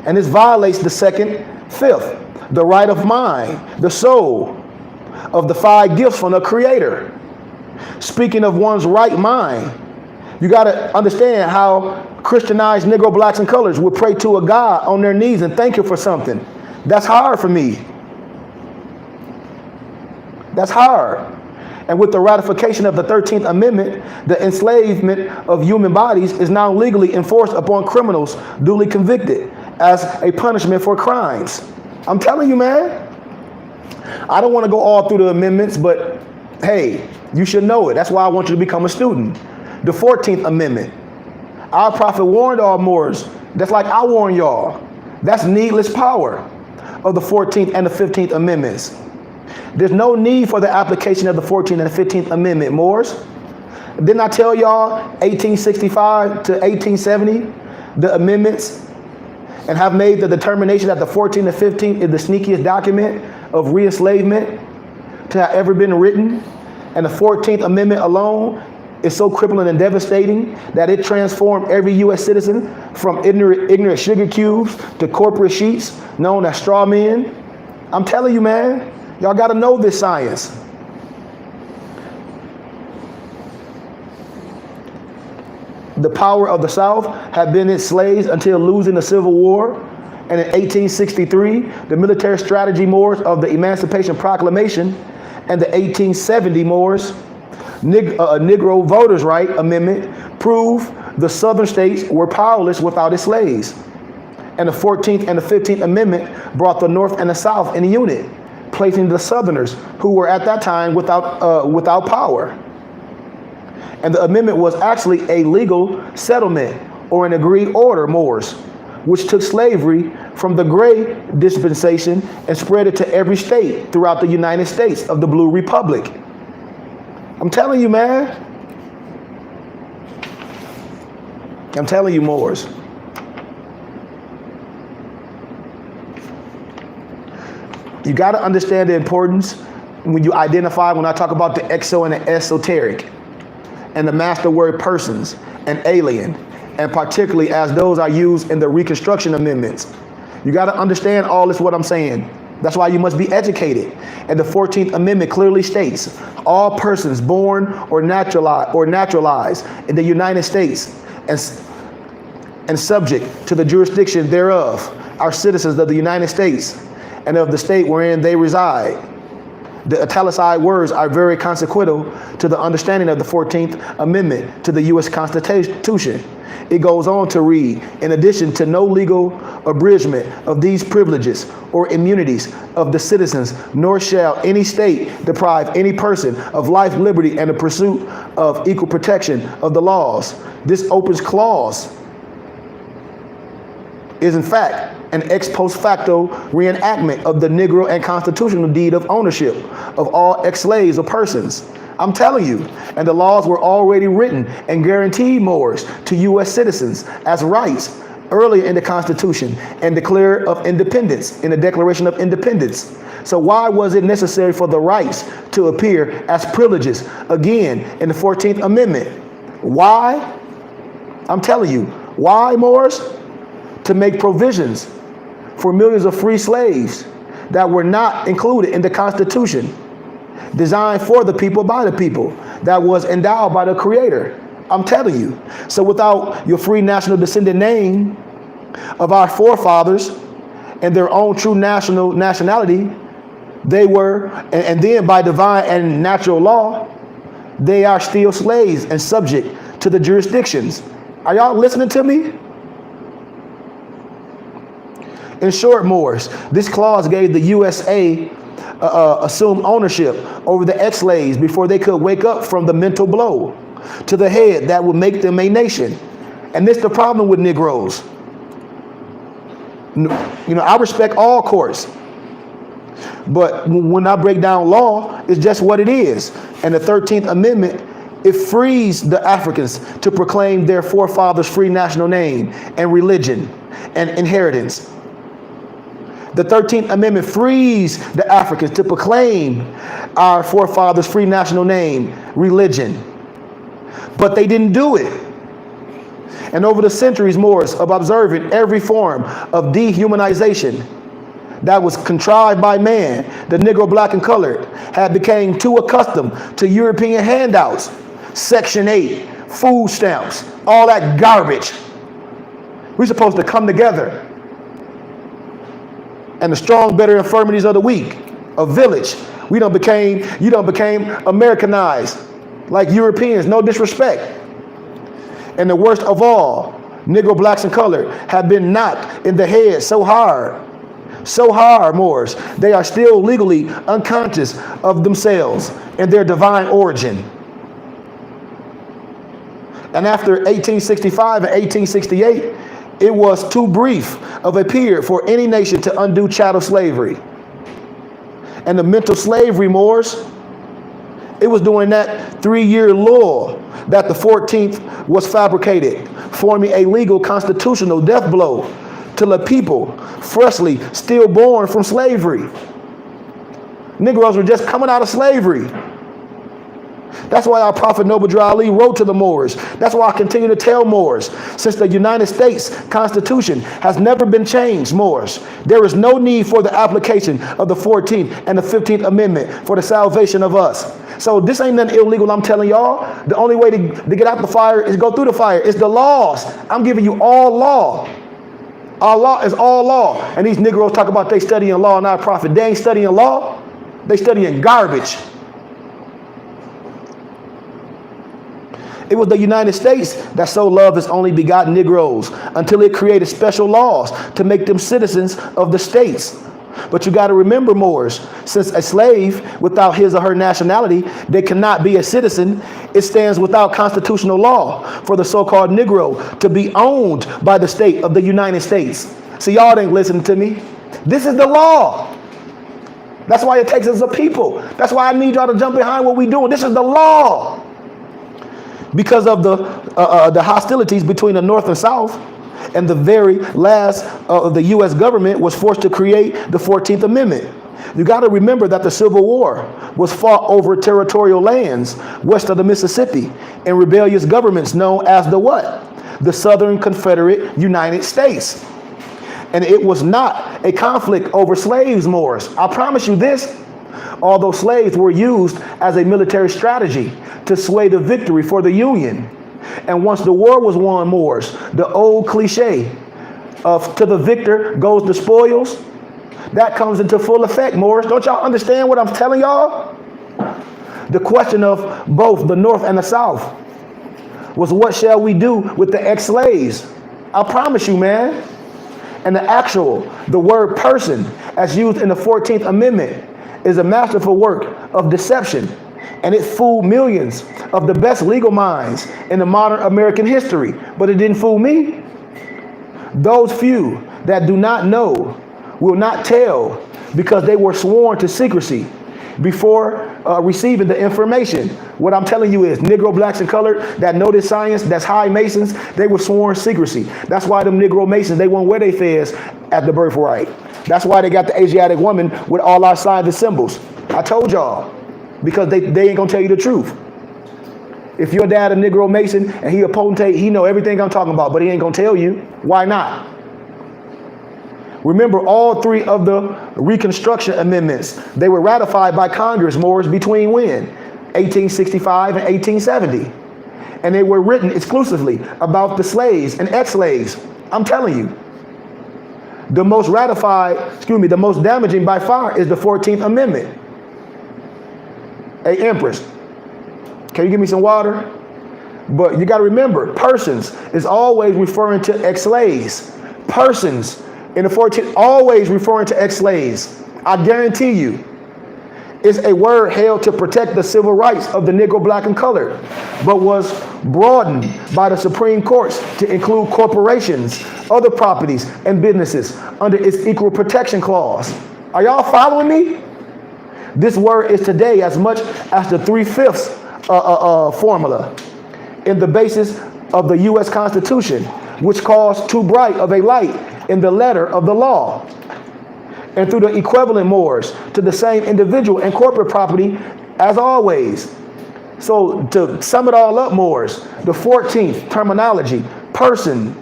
And this violates the 2/5, the right of mind, the soul of the 5 gifts from the Creator. Speaking of one's right mind, you got to understand how Christianized Negro, blacks, and colors would pray to a God on their knees and thank Him for something. That's hard for me. That's hard. And with the ratification of the 13th Amendment, the enslavement of human bodies is now legally enforced upon criminals duly convicted as a punishment for crimes. I'm telling you, man. I don't want to go all through the amendments, but hey, you should know it. That's why I want you to become a student. The 14th Amendment. Our prophet warned all Moors. That's like I warn y'all. That's needless power of the 14th and the 15th Amendments. There's no need for the application of the 14th and the 15th Amendment, Moors. Didn't I tell y'all 1865 to 1870, the amendments, and have made the determination that the 14th and 15th is the sneakiest document of re-enslavement to have ever been written? And the 14th Amendment alone is so crippling and devastating that it transformed every U.S. citizen from ignorant sugar cubes to corporate sheets known as straw men. I'm telling you, man, y'all got to know this science. The power of the South had been its slaves until losing the Civil War. And in 1863, the military strategy Moors of the Emancipation Proclamation and the 1870 Moors Negro Voters' Right Amendment proved the Southern states were powerless without its slaves. And the 14th and the 15th Amendment brought the North and the South in a unit, placing the Southerners, who were at that time without power. And the amendment was actually a legal settlement or an agreed order, Moors, which took slavery from the Gray dispensation and spread it to every state throughout the United States of the Blue Republic. I'm telling you, man. I'm telling you, Moors. You got to understand the importance when you identify, when I talk about the exo and the esoteric, and the master word persons and alien, and particularly as those are used in the Reconstruction amendments. You got to understand all this, what I'm saying. That's why you must be educated. And the 14th Amendment clearly states, all persons born or naturalized in the United States and subject to the jurisdiction thereof are citizens of the United States and of the state wherein they reside. The italicized words are very consequential to the understanding of the 14th Amendment to the U.S. Constitution. It goes on to read, in addition to no legal abridgment of these privileges or immunities of the citizens, nor shall any state deprive any person of life, liberty, and the pursuit of equal protection of the laws. This opens clause is in fact an ex post facto reenactment of the Negro and constitutional deed of ownership of all ex-slaves or persons. I'm telling you, and the laws were already written and guaranteed Moors to U.S. citizens as rights earlier in the Constitution and declared of independence in the Declaration of Independence. So why was it necessary for the rights to appear as privileges again in the 14th Amendment? Why? I'm telling you, why, Moors? To make provisions for millions of free slaves that were not included in the Constitution, designed for the people, by the people, that was endowed by the Creator. I'm telling you. So without your free national descendant name of our forefathers and their own true nationality, they were, and then by divine and natural law, they are still slaves and subject to the jurisdictions. Are y'all listening to me? In short, Moors, this clause gave the USA assumed ownership over the ex-slaves before they could wake up from the mental blow to the head that would make them a nation. And this is the problem with Negroes. You know, I respect all courts, but when I break down law, it's just what it is. And the 13th Amendment, it frees the Africans to proclaim their forefathers' free national name and religion and inheritance. The 13th Amendment frees the Africans to proclaim our forefathers' free national name, religion. But they didn't do it. And over the centuries, Moors, of observing every form of dehumanization that was contrived by man, the Negro, black, and colored had become too accustomed to European handouts, Section 8, food stamps, all that garbage. We're supposed to come together. And the strong, better infirmities of the weak, a village. You done became Americanized, like Europeans, no disrespect. And the worst of all, Negro, blacks, and colored have been knocked in the head so hard, Moors, they are still legally unconscious of themselves and their divine origin. And after 1865 and 1868, it was too brief of a period for any nation to undo chattel slavery. And the mental slavery, Moors, it was during that 3-year lull that the 14th was fabricated, forming a legal constitutional death blow to the people freshly still born from slavery. Negroes were just coming out of slavery. That's why our prophet Noble Ali wrote to the Moors. That's why I continue to tell Moors, since the United States Constitution has never been changed, Moors, there is no need for the application of the 14th and the 15th Amendment for the salvation of us. So this ain't nothing illegal, I'm telling y'all. The only way to get out the fire is go through the fire. It's the laws. I'm giving you all law. Our law is all law. And these Negroes talk about they studying law and our prophet. They ain't studying law. They studying garbage. It was the United States that so loved its only begotten Negroes until it created special laws to make them citizens of the states. But you got to remember, Moors, since a slave without his or her nationality, they cannot be a citizen. It stands without constitutional law for the so-called Negro to be owned by the state of the United States. So y'all ain't listening to me. This is the law. That's why it takes us a people. That's why I need y'all to jump behind what we're doing. This is the law. Because of the hostilities between the North and South, and the very last of the U.S. government was forced to create the 14th Amendment. You got to remember that the Civil War was fought over territorial lands west of the Mississippi and rebellious governments known as the what? The Southern Confederate United States. And it was not a conflict over slaves, Moors. I promise you this. Although slaves were used as a military strategy to sway the victory for the Union. And once the war was won, Moors, the old cliche of to the victor goes the spoils, that comes into full effect, Moors. Don't y'all understand what I'm telling y'all? The question of both the North and the South was, what shall we do with the ex-slaves? I promise you, man. And the word person, as used in the 14th Amendment, is a masterful work of deception. And it fooled millions of the best legal minds in the modern American history. But it didn't fool me. Those few that do not know will not tell, because they were sworn to secrecy before receiving the information. What I'm telling you is, Negro, blacks, and colored that know this science, that's high Masons, they were sworn secrecy. That's why them Negro Masons, they won't wear their fez at the birthright. That's why they got the Asiatic woman with all our signs and symbols. I told y'all, because they ain't gonna tell you the truth. If your dad a Negro Mason and he a potentate, he know everything I'm talking about, but he ain't gonna tell you. Why not? Remember, all three of the Reconstruction amendments, they were ratified by Congress, Moors, between when? 1865 and 1870. And they were written exclusively about the slaves and ex-slaves. I'm telling you. The most the most damaging by far is the 14th Amendment. Hey, Empress, can you give me some water? But you got to remember, persons is always referring to ex-slaves. Persons in the 14th, always referring to ex-slaves. I guarantee you, it's a word held to protect the civil rights of the Negro, black, and colored, but was broadened by the Supreme Courts to include corporations, other properties, and businesses under its Equal Protection Clause. Are y'all following me? This word is today as much as the 3/5 formula in the basis of the U.S. Constitution, which calls too bright of a light in the letter of the law, and through the equivalent Moors to the same individual and corporate property as always. So to sum it all up, Moors, the 14th terminology, person,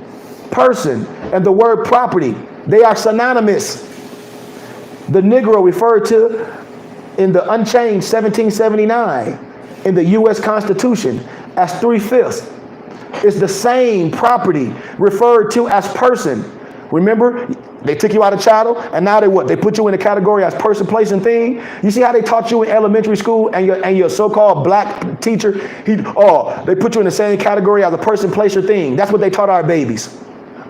and the word property, they are synonymous. The Negro referred to in the unchanged 1779 in the U.S. Constitution as 3/5 is the same property referred to as person. Remember, they took you out of chattel, and now they what? They put you in a category as person, place, and thing. You see how they taught you in elementary school, and your so-called black teacher, they put you in the same category as a person, place, or thing. That's what they taught our babies.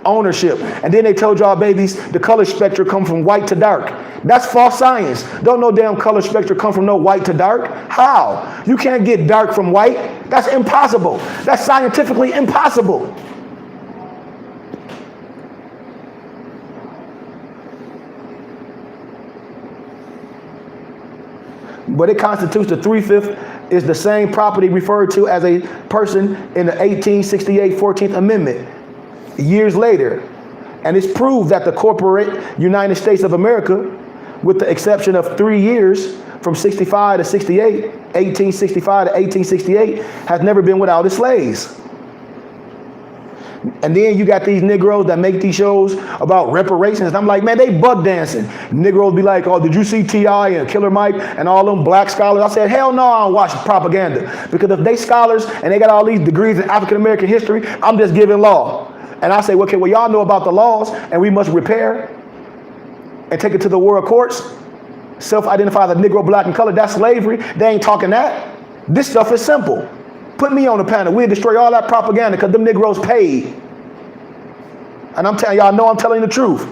Ownership. And then they told y'all babies the color spectrum come from white to dark. That's false science. Don't no damn color spectrum come from no white to dark. How? You can't get dark from white. That's impossible. That's scientifically impossible. But it constitutes the 3/5 is the same property referred to as a person in the 1868 14th Amendment. Years later, and it's proved that the corporate United States of America, with the exception of 3 years from 65 to 68, 1865 to 1868, has never been without its slaves. And then you got these Negroes that make these shows about reparations. And I'm like, man, they bug dancing. Negroes be like, oh, did you see T.I. and Killer Mike and all them black scholars? I said, hell no, I don't watch propaganda. Because if they scholars and they got all these degrees in African American history, I'm just giving law. And I say, okay, well, y'all know about the laws, and we must repair and take it to the world courts. Self-identify the Negro, black, and colored. That's slavery. They ain't talking that. This stuff is simple. Put me on the panel. We'll destroy all that propaganda because them Negroes paid. And I'm telling y'all, know I'm telling the truth.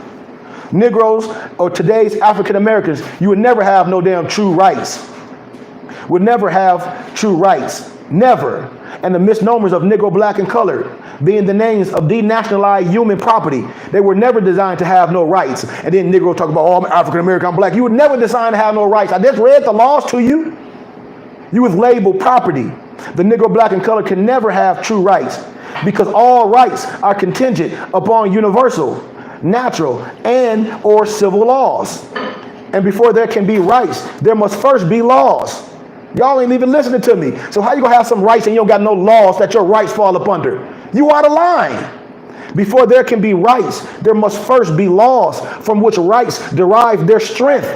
Negroes or today's African Americans, you would never have no damn true rights. Would never have true rights. Never. And the misnomers of Negro, black, and colored being the names of denationalized human property. They were never designed to have no rights. And then Negroes talk about, oh, I'm African American, I'm black. You were never designed to have no rights. I just read the laws to you. You was labeled property. The Negro, black, and colored can never have true rights because all rights are contingent upon universal, natural, and or civil laws. And before there can be rights, there must first be laws. Y'all ain't even listening to me. So how you gonna have some rights and you don't got no laws that your rights fall up under? You out of line. Before there can be rights, there must first be laws from which rights derive their strength.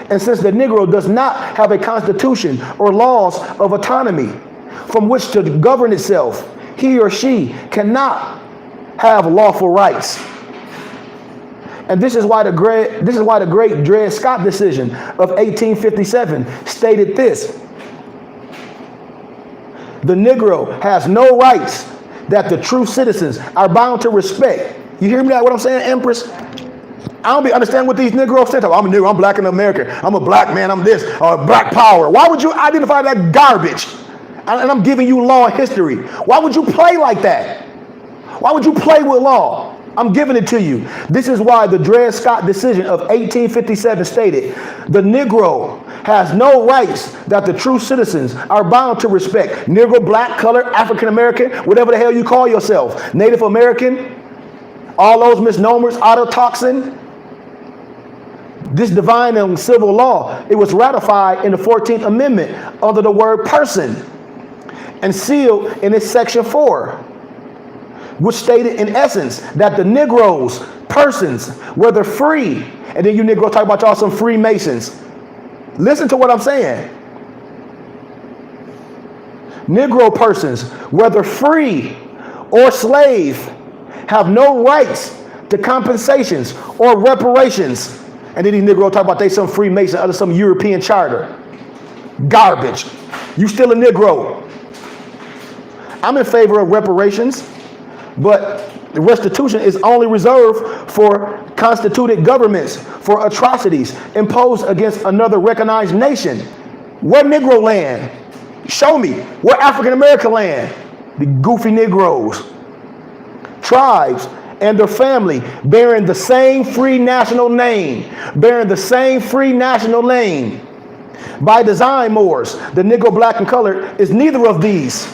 And since the Negro does not have a constitution or laws of autonomy from which to govern itself, he or she cannot have lawful rights. And this is why the great Dred Scott decision of 1857 stated this: the Negro has no rights that the true citizens are bound to respect. You hear me? What I'm saying, Empress? I don't understand what these Negroes say. I'm a Negro, I'm black and American, I'm a black man, I'm this, black power. Why would you identify that garbage? And I'm giving you law and history. Why would you play like that? Why would you play with law? I'm giving it to you. This is why the Dred Scott decision of 1857 stated, the Negro has no rights that the true citizens are bound to respect. Negro, black, colored, African American, whatever the hell you call yourself. Native American, all those misnomers, autotoxin. This divine and civil law, it was ratified in the 14th Amendment under the word person and sealed in its section 4. Which stated in essence that the Negroes, persons, whether free, and then you Negro talk about y'all some Freemasons. Listen to what I'm saying. Negro persons, whether free or slave, have no rights to compensations or reparations. And then these Negro talk about they some Freemason, other some European charter. Garbage. You still a Negro. I'm in favor of reparations. But the restitution is only reserved for constituted governments for atrocities imposed against another recognized nation. Where Negro land? Show me. Where African American land? The goofy Negroes. Tribes and their family bearing the same free national name. Bearing the same free national name. By design, Moors, the Negro, black, and colored is neither of these.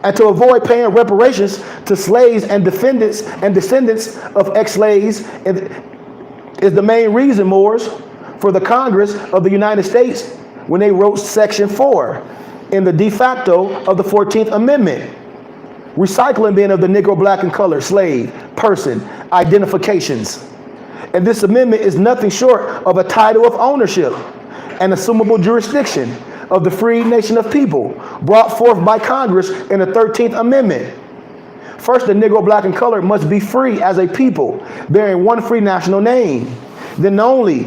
And to avoid paying reparations to slaves and descendants of ex-slaves is the main reason, Moors, for the Congress of the United States when they wrote Section 4 in the de facto of the 14th Amendment. Recycling being of the Negro, black, and colored, slave, person, identifications. And this amendment is nothing short of a title of ownership and assumable jurisdiction of the free nation of people brought forth by Congress in the 13th Amendment. First, the Negro, black, and colored must be free as a people, bearing one free national name. Then only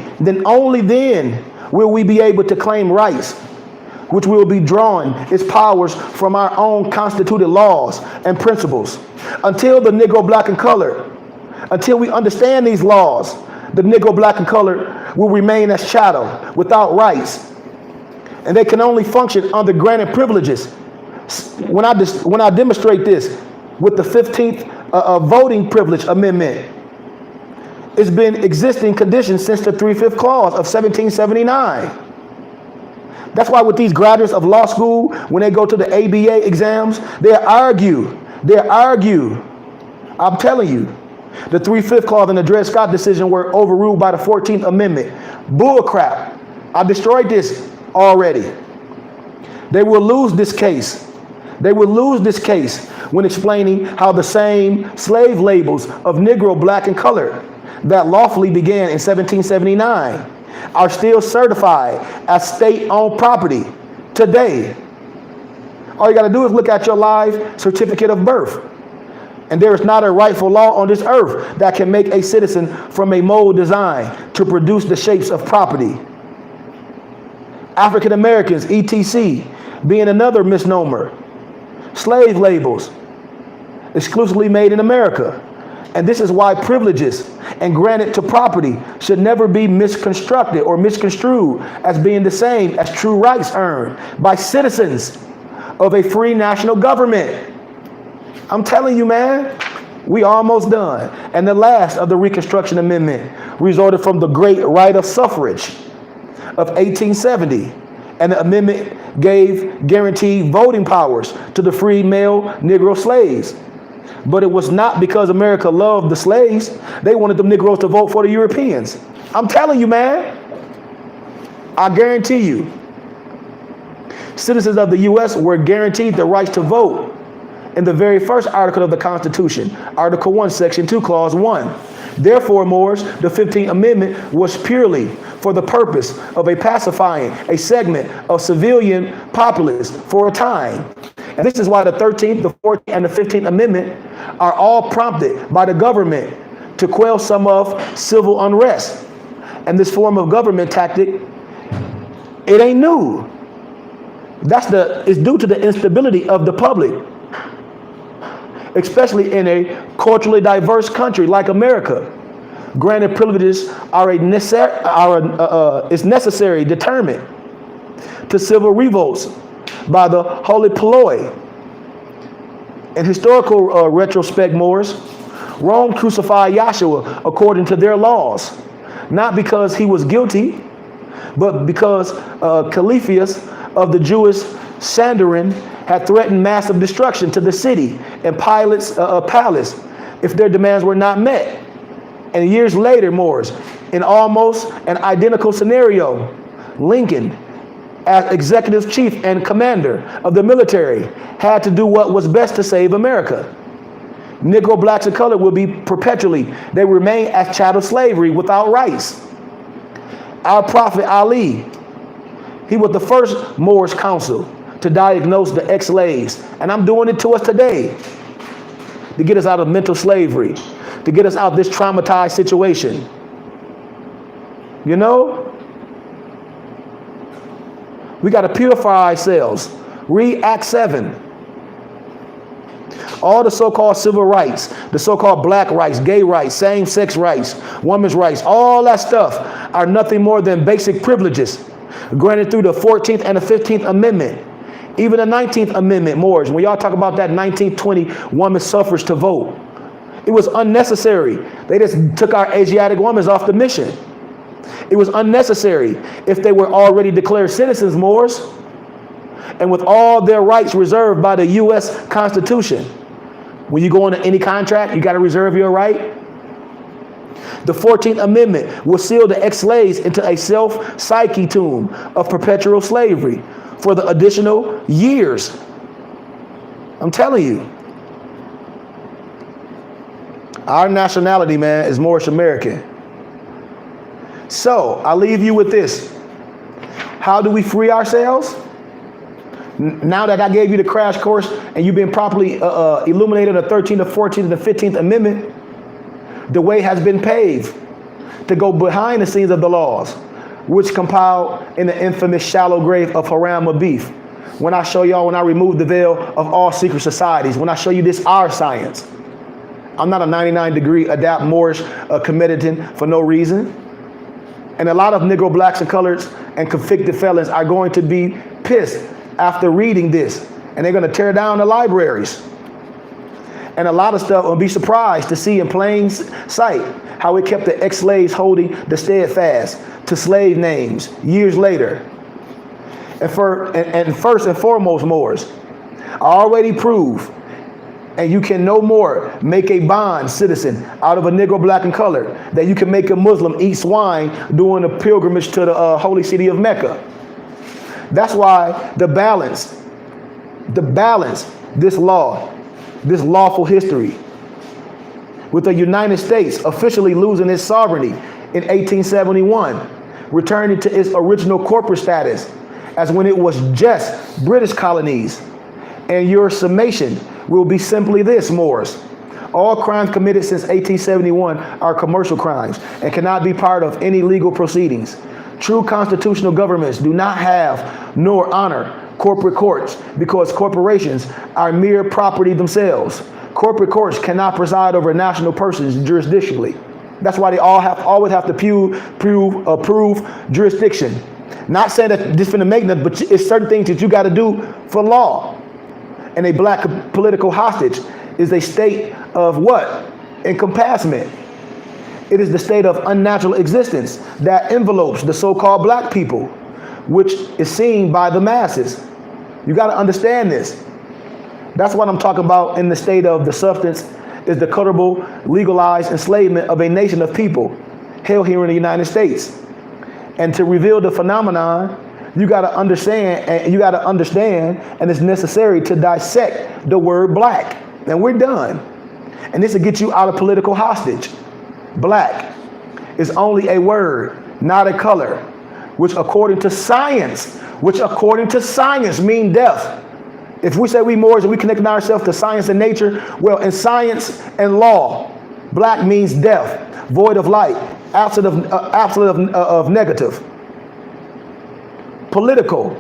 then will we be able to claim rights, which will be drawing its powers from our own constituted laws and principles. Until the Negro, black, and colored, until we understand these laws, the Negro, black, and colored will remain as chattel without rights. And they can only function under granted privileges. When I demonstrate this with the 15th voting privilege amendment, it's been existing conditions since the 3/5 clause of 1779. That's why with these graduates of law school, when they go to the ABA exams, they argue. I'm telling you, the 3/5 clause and the Dred Scott decision were overruled by the 14th Amendment. Bull crap. I destroyed this already. They will lose this case. They will lose this case when explaining how the same slave labels of Negro, black, and colored that lawfully began in 1779 are still certified as state-owned property today. All you got to do is look at your live certificate of birth. And there is not a rightful law on this earth that can make a citizen from a mold design to produce the shapes of property. African Americans, etc., being another misnomer. Slave labels, exclusively made in America. And this is why privileges and granted to property should never be misconstructed or misconstrued as being the same as true rights earned by citizens of a free national government. I'm telling you, man, we almost done. And the last of the Reconstruction Amendment resulted from the great right of suffrage of 1870, and the amendment gave guaranteed voting powers to the free male Negro slaves But it was not because America loved the slaves. They wanted them Negroes to vote for the Europeans. I'm telling you, man. I guarantee you. Citizens of the U.S. were guaranteed the right to vote in the very first article of the Constitution, Article 1, Section 2, Clause 1. Therefore, Moors, the 15th Amendment was purely for the purpose of pacifying a segment of civilian populace for a time. And this is why the 13th, the 14th, and the 15th Amendment are all prompted by the government to quell some of civil unrest. And this form of government tactic, it ain't new. It's due to the instability of the public, especially in a culturally diverse country like America. Granted, privileges are a necessary deterrent to civil revolts by the holy polloi. In historical retrospect, Moors, Rome crucified Yahshua according to their laws, not because he was guilty, but because Caliphus of the Jewish Sanhedrin had threatened massive destruction to the city and Pilate's palace if their demands were not met. And years later, Moors, in almost an identical scenario, Lincoln, as executive chief and commander of the military, had to do what was best to save America. Negro, blacks, and colored will be perpetually, they remain as chattel slavery without rights. Our prophet Ali, he was the first Moorish council to diagnose the ex-slaves. And I'm doing it to us today to get us out of mental slavery, to get us out of this traumatized situation. You know? We got to purify ourselves. Read Act 7. All the so-called civil rights, the so-called black rights, gay rights, same-sex rights, women's rights, all that stuff are nothing more than basic privileges granted through the 14th and the 15th Amendment. Even the 19th Amendment, Moors, when y'all talk about that 1920 woman suffrage to vote, it was unnecessary. They just took our Asiatic women off the mission. It was unnecessary if they were already declared citizens, Moors, and with all their rights reserved by the U.S. Constitution. When you go into any contract, you got to reserve your right. The 14th Amendment will seal the ex-slaves into a self-psyche tomb of perpetual slavery for the additional years. I'm telling you. Our nationality, man, is Moorish American. So, I'll leave you with this. How do we free ourselves? Now that I gave you the crash course and you've been properly illuminated on the 13th, the 14th, and the 15th Amendment, the way has been paved to go behind the scenes of the laws, which compiled in the infamous shallow grave of Haram Abif. When I show y'all, when I remove the veil of all secret societies, when I show you this, our science. I'm not a 99-degree adapt Moorish comedian for no reason. And a lot of Negro, blacks, and coloreds and convicted felons are going to be pissed after reading this. And they're going to tear down the libraries. And a lot of stuff will be surprised to see in plain sight how it kept the ex-slaves holding the steadfast to slave names years later. And first and foremost, Moors, I already proved, and you can no more make a bond citizen out of a Negro, black, and colored, that you can make a Muslim eat swine during a pilgrimage to the holy city of Mecca. That's why the balance, this law, this lawful history, with the United States officially losing its sovereignty in 1871, returning to its original corporate status as when it was just British colonies. And your summation will be simply this, Moors. All crimes committed since 1871 are commercial crimes and cannot be part of any legal proceedings. True constitutional governments do not have nor honor corporate courts because corporations are mere property themselves. Corporate courts cannot preside over national persons jurisdictionally. That's why they always have to prove jurisdiction. Not saying that this is finna make nothing, but it's certain things that you got to do for law. And a black political hostage is a state of what? Encompassment. It is the state of unnatural existence that envelopes the so-called black people, which is seen by the masses. You got to understand this. That's what I'm talking about in the state of the substance is the colorable, legalized enslavement of a nation of people held here in the United States. And to reveal the phenomenon, you got to understand, and it's necessary to dissect the word black. And we're done. And this will get you out of political hostage. Black is only a word, not a color, which according to science mean death. If we say we Moors and we connect ourselves to science and nature, well, in science and law, black means death, void of light, absent of negative. Political,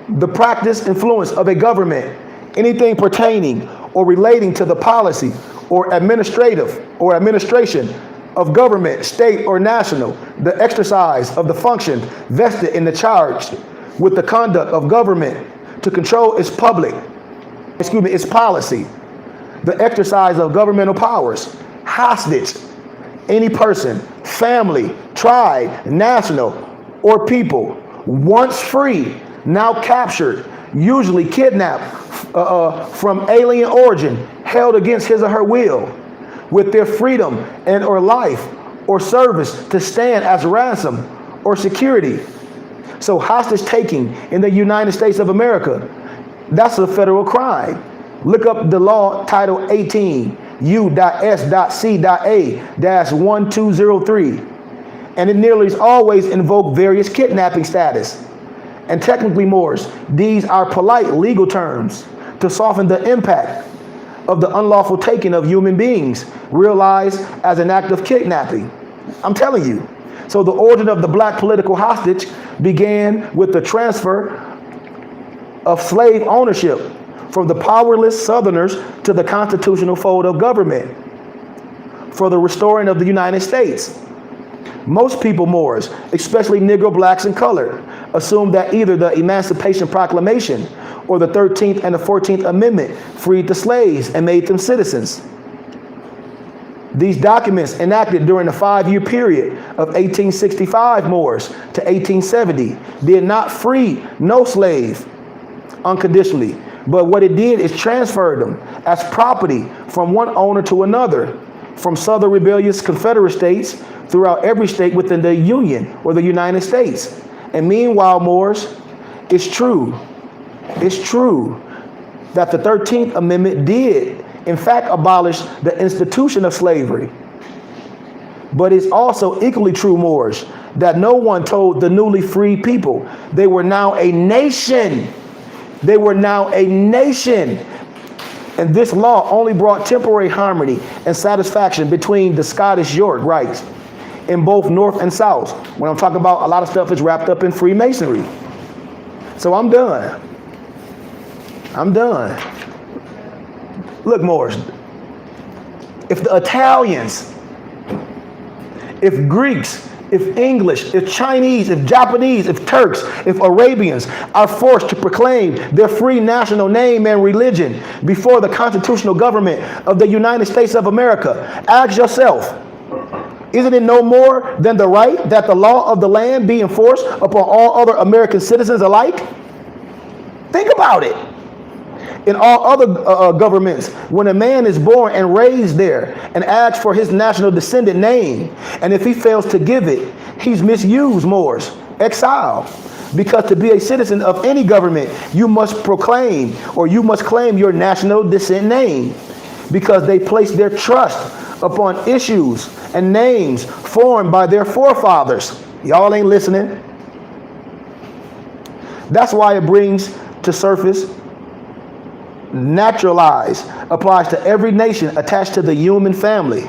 the practice, influence of a government, anything pertaining or relating to the policy or administration of government, state or national, the exercise of the function vested in the charge with the conduct of government to control its policy, the exercise of governmental powers, hostage, any person, family, tribe, national, or people, once free, now captured, usually kidnapped from alien origin, held against his or her will, with their freedom and or life or service to stand as ransom or security. So hostage taking in the United States of America, that's a federal crime. Look up the law title 18 U.S.C.A-1203. And it nearly always invoke various kidnapping status. And technically, Moors, these are polite legal terms to soften the impact of the unlawful taking of human beings, realized as an act of kidnapping. I'm telling you. So the origin of the black political hostage began with the transfer of slave ownership from the powerless Southerners to the constitutional fold of government for the restoring of the United States. Most people, Moors, especially Negro, blacks, and colored, assume that either the Emancipation Proclamation or the 13th and the 14th Amendment freed the slaves and made them citizens. These documents enacted during the 5-year period of 1865 Moors to 1870 did not free no slave unconditionally, but what it did is transfer them as property from one owner to another, from Southern rebellious Confederate states throughout every state within the Union or the United States. And meanwhile, Moors, it's true that the 13th Amendment did in fact abolish the institution of slavery. But it's also equally true, Moors, that no one told the newly freed people they were now a nation. They were now a nation. And this law only brought temporary harmony and satisfaction between the Scottish York rights in both North and South. When I'm talking about, a lot of stuff is wrapped up in Freemasonry. So I'm done. Look, Moors, if the Italians, if Greeks, if English, if Chinese, if Japanese, if Turks, if Arabians are forced to proclaim their free national name and religion before the constitutional government of the United States of America, ask yourself, isn't it no more than the right that the law of the land be enforced upon all other American citizens alike? Think about it. In all other governments, when a man is born and raised there and asks for his national descendant name, and if he fails to give it, he's misused, Moors, exiled. Because to be a citizen of any government, you must proclaim or you must claim your national descent name, because they place their trust upon issues and names formed by their forefathers. Y'all ain't listening. That's why it brings to surface naturalized applies to every nation attached to the human family,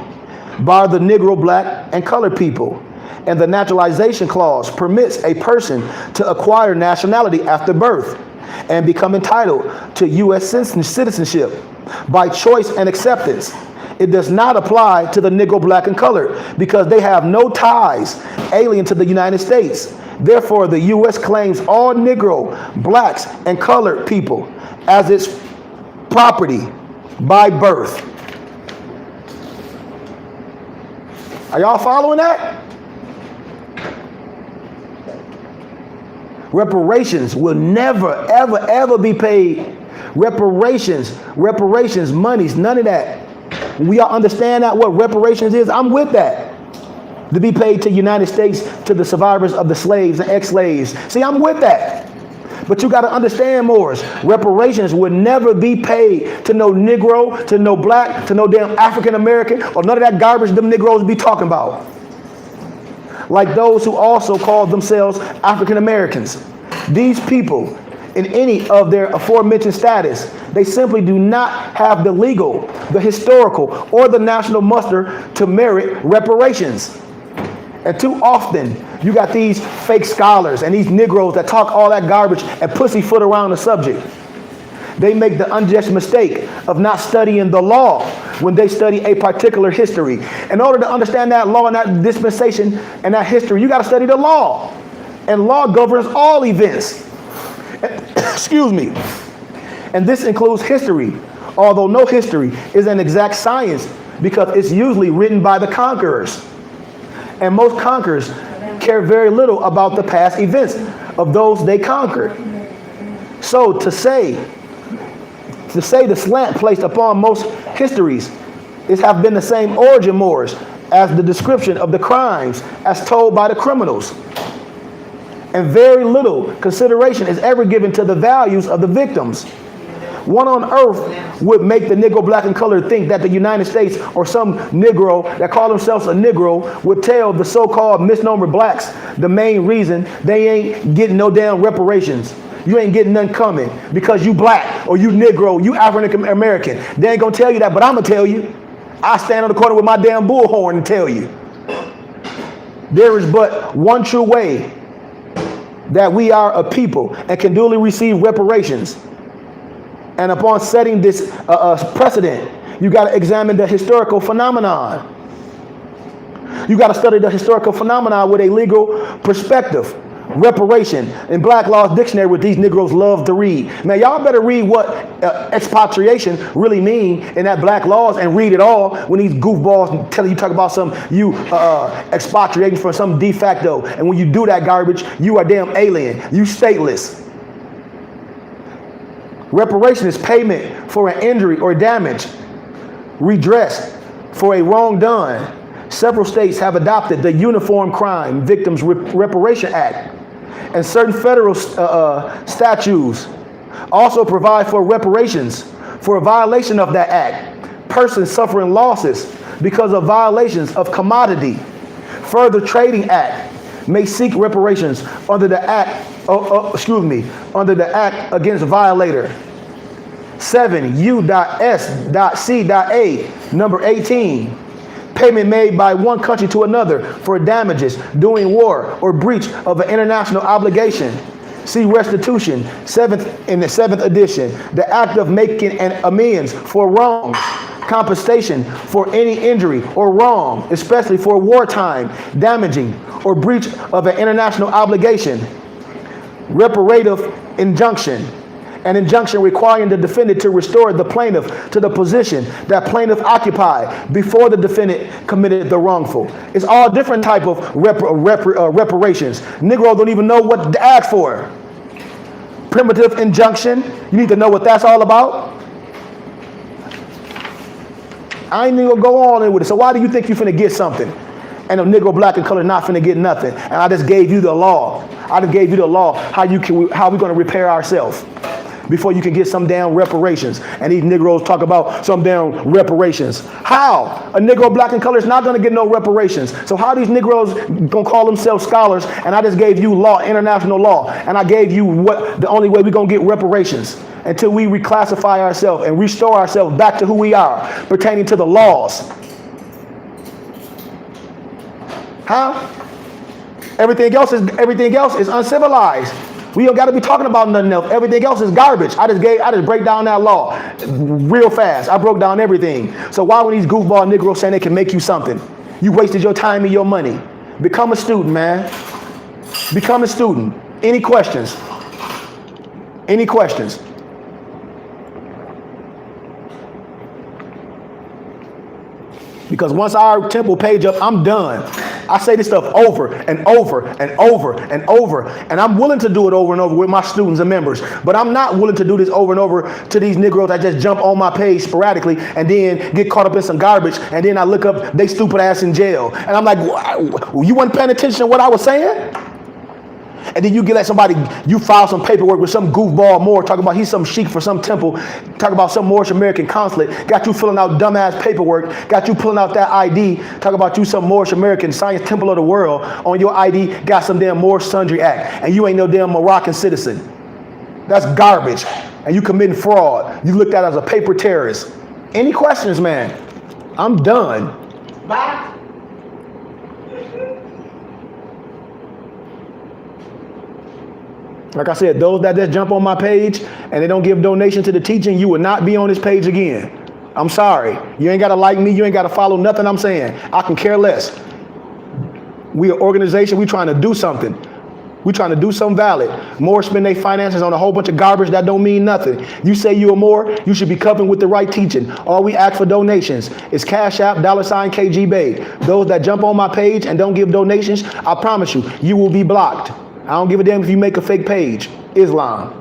bar the Negro, black, and colored people. And the naturalization clause permits a person to acquire nationality after birth and become entitled to U.S. citizenship by choice and acceptance. It does not apply to the Negro, black, and colored because they have no ties alien to the United States. Therefore, the U.S. claims all Negro, blacks, and colored people as its property by birth. Are y'all following that? Reparations will never, ever, ever be paid reparations, monies, none of that. We all understand that what reparations is. I'm with that. To be paid to United States, to the survivors of the slaves and ex-slaves. See, I'm with that. But you got to understand, Moors, reparations would never be paid to no Negro, to no black, to no damn African American, or none of that garbage them Negroes be talking about. Like those who also call themselves African Americans. These people, in any of their aforementioned status, they simply do not have the legal, the historical, or the national muster to merit reparations. And too often, you got these fake scholars and these Negroes that talk all that garbage and pussyfoot around the subject. They make the unjust mistake of not studying the law when they study a particular history. In order to understand that law and that dispensation and that history, you got to study the law. And law governs all events. Excuse me. And this includes history, although no history is an exact science because it's usually written by the conquerors. And most conquerors care very little about the past events of those they conquered. So to say the slant placed upon most histories have been the same origin, Moors, as the description of the crimes as told by the criminals. And very little consideration is ever given to the values of the victims. One on earth would make the Negro, black, and colored think that the United States or some Negro that call themselves a Negro would tell the so-called misnomer blacks the main reason they ain't getting no damn reparations. You ain't getting none coming because you black or you Negro, you African American. They ain't gonna tell you that, but I'm gonna tell you. I stand on the corner with my damn bullhorn and tell you. There is but one true way that we are a people and can duly receive reparations. And upon setting this precedent, you got to examine the historical phenomenon. You got to study the historical phenomenon with a legal perspective. Reparation in Black Law's dictionary, what these Negroes love to read. Man, y'all better read what expatriation really mean in that Black Laws and read it all when these goofballs tell you talk about some expatriating from some de facto. And when you do that garbage, you are damn alien. You stateless. Reparation is payment for an injury or damage, redress for a wrong done. Several states have adopted the Uniform Crime Victims Reparation Act, and certain federal statutes also provide for reparations for a violation of that act. Persons suffering losses because of violations of commodity. Further Trading Act may seek reparations under the act. Under the act against violator. 7 U.S.C.A. number 18. Payment made by one country to another for damages during war or breach of an international obligation. See Restitution, in the 7th edition. The act of making an amends for wrongs. Compensation for any injury or wrong, especially for wartime, damaging, or breach of an international obligation. Reparative injunction. An injunction requiring the defendant to restore the plaintiff to the position that plaintiff occupied before the defendant committed the wrongful. It's all different type of reparations. Negroes don't even know what to ask for. Primitive injunction, you need to know what that's all about. I ain't even gonna go on in with it. So why do you think you finna get something? And a Negro, black, and color not finna get nothing. And I just gave you the law. I just gave you the law how we gonna repair ourselves before you can get some damn reparations. And these Negroes talk about some damn reparations. How? A Negro, black, and color is not gonna get no reparations. So how these Negroes gonna call themselves scholars? And I just gave you law, international law, and I gave you what the only way we gonna get reparations until we reclassify ourselves and restore ourselves back to who we are, pertaining to the laws. Huh? Everything else is uncivilized. We don't got to be talking about nothing else. Everything else is garbage. I just break down that law real fast. I broke down everything. So why would these goofball Negroes saying they can make you something? You wasted your time and your money. Become a student, man. Become a student. Any questions? Any questions? Because once our temple page up, I'm done. I say this stuff over and over and over and over, and I'm willing to do it over and over with my students and members, but I'm not willing to do this over and over to these Negroes that just jump on my page sporadically and then get caught up in some garbage, and then I look up they stupid ass in jail, and I'm like, you weren't paying attention to what I was saying? And then you get at somebody, you file some paperwork with some goofball Moor talking about he's some sheik for some temple, talking about some Moorish American consulate, got you filling out dumbass paperwork, got you pulling out that ID, talking about you some Moorish American science temple of the world, on your ID got some damn Moorish Sundry Act, and you ain't no damn Moroccan citizen. That's garbage, and you committing fraud. You looked at as a paper terrorist. Any questions, man? I'm done. Bye. Like I said, those that just jump on my page and they don't give donation to the teaching, you will not be on this page again. I'm sorry. You ain't got to like me. You ain't got to follow nothing I'm saying. I can care less. We an organization. We trying to do something. We trying to do something valid. More spend their finances on a whole bunch of garbage that don't mean nothing. You say you are more, you should be covering with the right teaching. All we ask for donations is Cash App, $KG Bay. Those that jump on my page and don't give donations, I promise you, you will be blocked. I don't give a damn if you make a fake page. Islam.